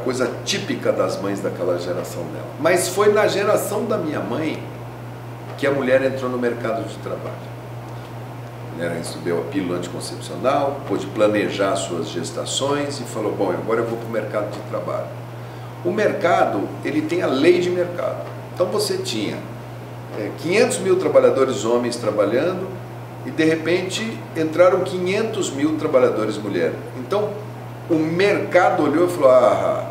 coisa típica das mães daquela geração dela. Mas foi na geração da minha mãe que a mulher entrou no mercado de trabalho. A mulher recebeu a pílula anticoncepcional, pôde planejar suas gestações e falou, bom, agora eu vou para o mercado de trabalho. O mercado, ele tem a lei de mercado. Então você tinha 500 mil trabalhadores homens trabalhando, e de repente entraram 500 mil trabalhadores mulheres. Então o mercado olhou e falou,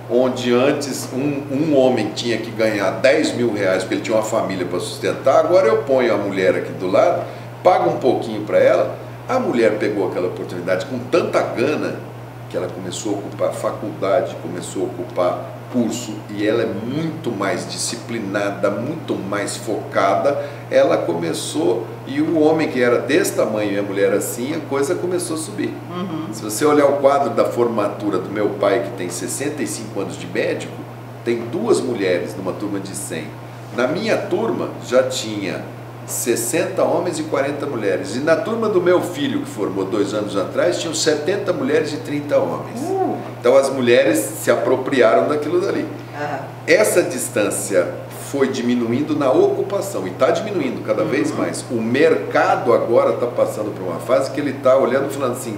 onde antes um homem tinha que ganhar 10 mil reais porque ele tinha uma família para sustentar, agora eu ponho a mulher aqui do lado, pago um pouquinho para ela. A mulher pegou aquela oportunidade com tanta gana que ela começou a ocupar faculdade, começou a ocupar curso, e ela é muito mais disciplinada, muito mais focada. Ela começou, e o homem que era desse tamanho e a mulher assim, a coisa começou a subir. Se você olhar o quadro da formatura do meu pai, que tem 65 anos de médico, tem 2 mulheres numa turma de 100. Na minha turma já tinha 60 homens e 40 mulheres. E na turma do meu filho, que formou 2 anos atrás, tinham 70 mulheres e 30 homens. Então as mulheres se apropriaram daquilo dali. Essa distância foi diminuindo na ocupação, e está diminuindo cada vez mais. O mercado agora está passando por uma fase que ele está olhando e falando assim,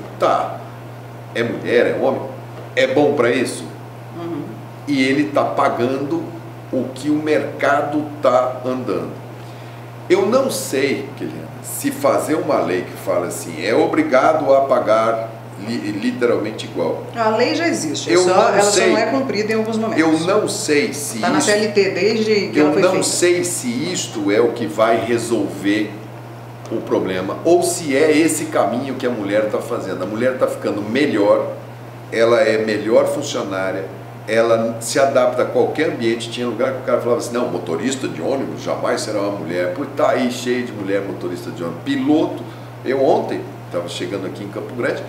é mulher, é homem, é bom para isso? E ele está pagando o que o mercado está andando. Eu não sei, Keliana, se fazer uma lei que fala assim, é obrigado a pagar literalmente igual. A lei já existe, ela só não é cumprida em alguns momentos. Eu não sei se está na CLT desde que ela foi feita. Eu não sei se isto é o que vai resolver o problema, ou se é esse caminho que a mulher está fazendo. A mulher está ficando melhor, ela é melhor funcionária, ela se adapta a qualquer ambiente. Tinha lugar que o cara falava assim, não, motorista de ônibus jamais será uma mulher. Pô, tá aí cheio de mulher motorista de ônibus. Piloto, eu ontem estava chegando aqui em Campo Grande,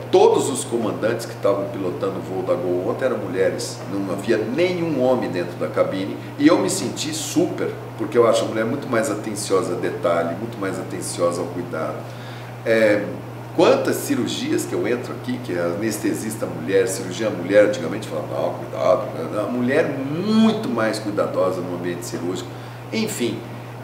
todos os comandantes que estavam pilotando o voo da Gol ontem eram mulheres, não havia nenhum homem dentro da cabine, e eu me senti super, porque eu acho a mulher muito mais atenciosa a detalhe, muito mais atenciosa ao cuidado. Quantas cirurgias que eu entro aqui, que é anestesista mulher, cirurgia mulher, antigamente falava, não, cuidado, a mulher muito mais cuidadosa no ambiente cirúrgico. Enfim,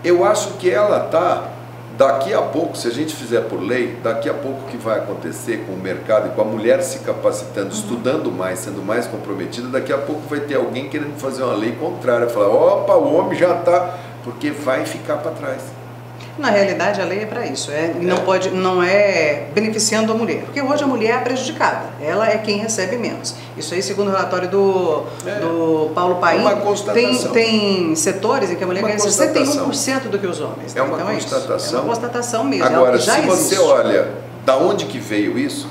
eu acho que ela está, daqui a pouco, se a gente fizer por lei, daqui a pouco o que vai acontecer com o mercado e com a mulher se capacitando, estudando mais, sendo mais comprometida, daqui a pouco vai ter alguém querendo fazer uma lei contrária, falar, opa, o homem já está porque vai ficar para trás. Na realidade, a lei é para isso, não é beneficiando a mulher, porque hoje a mulher é prejudicada, ela é quem recebe menos. Isso aí, segundo o relatório do Paulo Paim, tem setores em que a mulher ganha 61% do que os homens. É uma então constatação. É uma constatação mesmo. Agora, já se existe. você olha da onde que veio isso,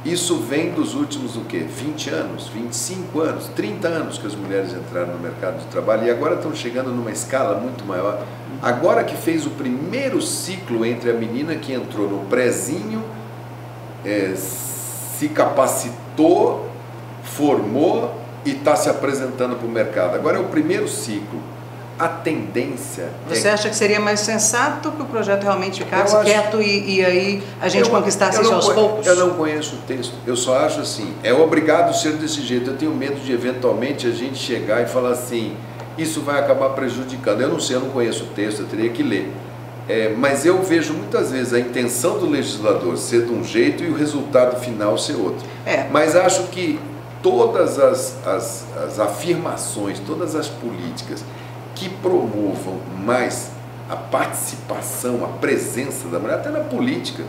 isso vem dos últimos, 20 anos, 25 anos, 30 anos que as mulheres entraram no mercado de trabalho e agora estão chegando numa escala muito maior. Agora que fez o primeiro ciclo entre a menina que entrou no prezinho, se capacitou, formou e está se apresentando para o mercado. Agora é o primeiro ciclo. A tendência... Você acha que seria mais sensato que o projeto realmente ficasse quieto e aí a gente conquistasse isso aos poucos? Eu não conheço o texto, eu só acho assim, é obrigado ser desse jeito. Eu tenho medo de eventualmente a gente chegar e falar assim, isso vai acabar prejudicando. Eu não sei, eu não conheço o texto, eu teria que ler. Mas eu vejo muitas vezes a intenção do legislador ser de um jeito e o resultado final ser outro. Mas acho que todas as afirmações, todas as políticas que promovam mais a participação, a presença da mulher, até na política.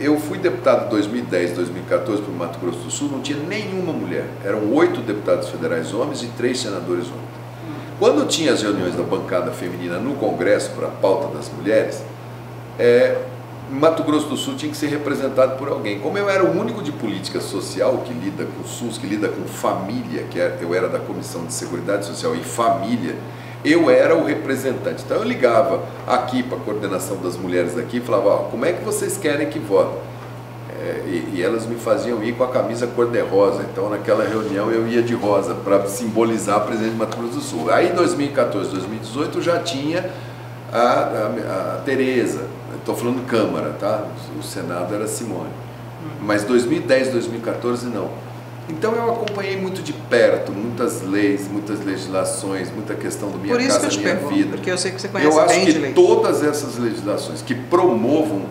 Eu fui deputado em 2010, 2014 para o Mato Grosso do Sul, não tinha nenhuma mulher. Eram 8 deputados federais homens e 3 senadores homens. Quando tinha as reuniões da bancada feminina no Congresso para a pauta das mulheres, Mato Grosso do Sul tinha que ser representado por alguém. Como eu era o único de política social que lida com o SUS, que lida com família, eu era da Comissão de Seguridade Social e Família, eu era o representante. Então eu ligava aqui para a coordenação das mulheres aqui e falava, como é que vocês querem que vote? E elas me faziam ir com a camisa cor-de-rosa. Então naquela reunião eu ia de rosa para simbolizar a presença de Mato Grosso do Sul. Aí em 2014, 2018 já tinha a Tereza. Estou falando Câmara, tá? O Senado era Simone. Mas 2010, 2014 não. Então eu acompanhei muito de perto, muitas leis, muitas legislações, muita questão do Minha Casa Minha Vida. Porque eu sei que você conhece bem de lei. Eu acho que todas essas legislações que promovam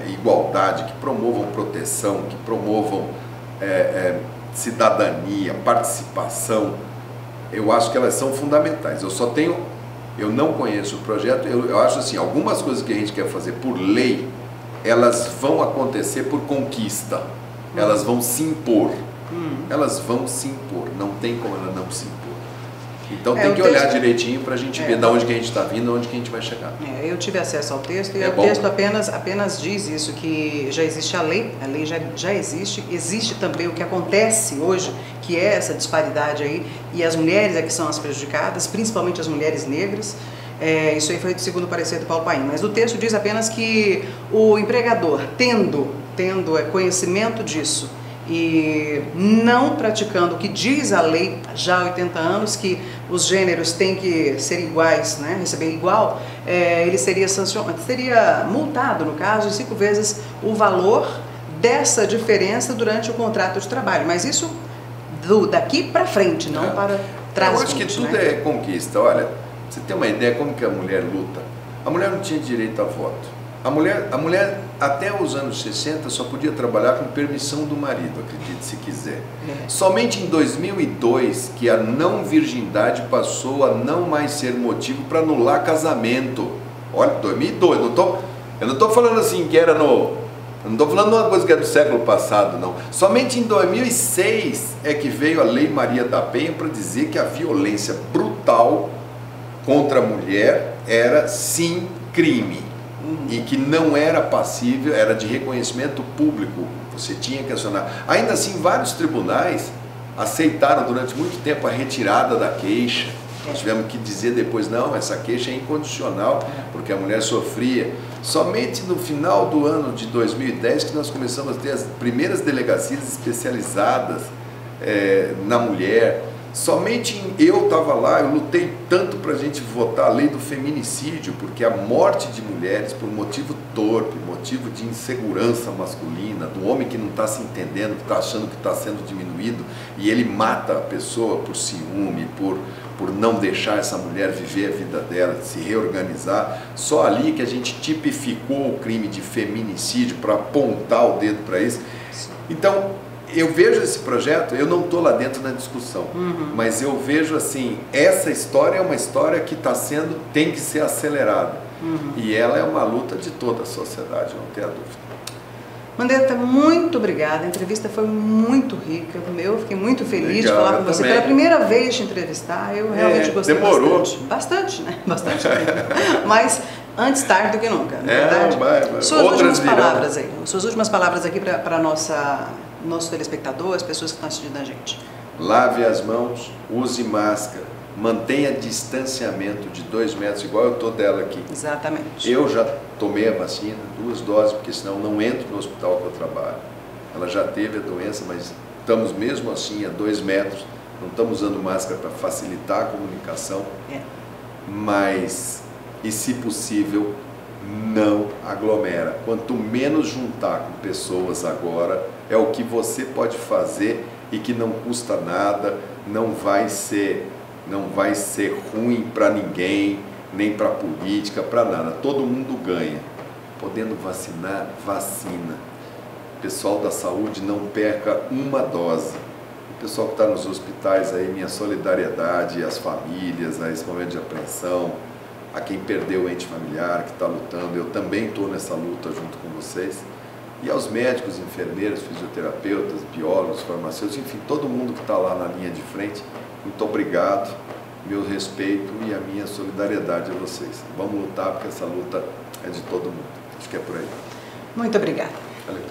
igualdade, que promovam proteção, que promovam cidadania, participação, eu acho que elas são fundamentais. Eu não conheço o projeto, eu acho assim, algumas coisas que a gente quer fazer por lei, elas vão acontecer por conquista, elas vão se impor, não tem como ela não se impor. Então tem que olhar direitinho para a gente ver de onde que a gente está vindo, onde que a gente vai chegar. Eu tive acesso ao texto e o texto apenas diz isso, que já existe a lei já existe também o que acontece hoje, que é essa disparidade aí, e as mulheres é que são as prejudicadas, principalmente as mulheres negras. Isso aí foi segundo o parecer do Paulo Paim, mas o texto diz apenas que o empregador, tendo conhecimento disso, e não praticando o que diz a lei já há 80 anos, que os gêneros têm que ser iguais, né, receber igual, ele seria multado, no caso, 5 vezes o valor dessa diferença durante o contrato de trabalho. Mas isso daqui para frente, não para trás. Eu acho que tudo é conquista. Olha, você tem uma ideia como que a mulher luta? A mulher não tinha direito a voto. A mulher até os anos 60 só podia trabalhar com permissão do marido, acredite se quiser. Somente em 2002 que a não virgindade passou a não mais ser motivo para anular casamento. Olha, 2002, eu não estou falando assim que era eu não estou falando de uma coisa que é do século passado, não. Somente em 2006 é que veio a Lei Maria da Penha para dizer que a violência brutal contra a mulher era sim crime. E que não era passível, era de reconhecimento público, você tinha que acionar. Ainda assim, vários tribunais aceitaram durante muito tempo a retirada da queixa. Nós tivemos que dizer depois, não, essa queixa é incondicional, porque a mulher sofria. Somente no final do ano de 2010 que nós começamos a ter as primeiras delegacias especializadas na mulher. Somente eu estava lá, eu lutei tanto para a gente votar a lei do feminicídio, porque a morte de mulheres por motivo torpe, motivo de insegurança masculina, do homem que não está se entendendo, que está achando que está sendo diminuído, e ele mata a pessoa por ciúme, por não deixar essa mulher viver a vida dela, se reorganizar. Só ali que a gente tipificou o crime de feminicídio para apontar o dedo para isso. Então, eu vejo esse projeto, eu não estou lá dentro na discussão, mas eu vejo assim, essa história é uma história que tem que ser acelerada. E ela é uma luta de toda a sociedade, não tenha dúvida. Mandetta, muito obrigada, a entrevista foi muito rica, eu fiquei muito feliz de falar com você. Também. Pela primeira vez te entrevistar, eu realmente gostei demorou. bastante, né? Bastante tempo. Mas antes tarde do que nunca, na verdade. Suas últimas palavras aí, suas últimas palavras aqui para nosso telespectador, as pessoas que estão assistindo a gente. Lave as mãos, use máscara, mantenha distanciamento de 2 metros, igual eu estou dela aqui. Exatamente. Eu já tomei a vacina, 2 doses, porque senão não entro no hospital que eu trabalho. Ela já teve a doença, mas estamos mesmo assim a 2 metros, não estamos usando máscara para facilitar a comunicação, mas, e se possível, não aglomera. Quanto menos juntar com pessoas agora, é o que você pode fazer e que não custa nada, não vai ser ruim para ninguém, nem para a política, para nada. Todo mundo ganha. Podendo vacinar, vacina. O pessoal da saúde não perca uma dose. O pessoal que está nos hospitais aí, minha solidariedade às famílias, a esse momento de apreensão, a quem perdeu o ente familiar, que está lutando. Eu também estou nessa luta junto com vocês. E aos médicos, enfermeiros, fisioterapeutas, biólogos, farmacêuticos, enfim, todo mundo que está lá na linha de frente, muito obrigado, meu respeito e a minha solidariedade a vocês. Vamos lutar, porque essa luta é de todo mundo. Acho que é por aí. Muito obrigada. Valeu.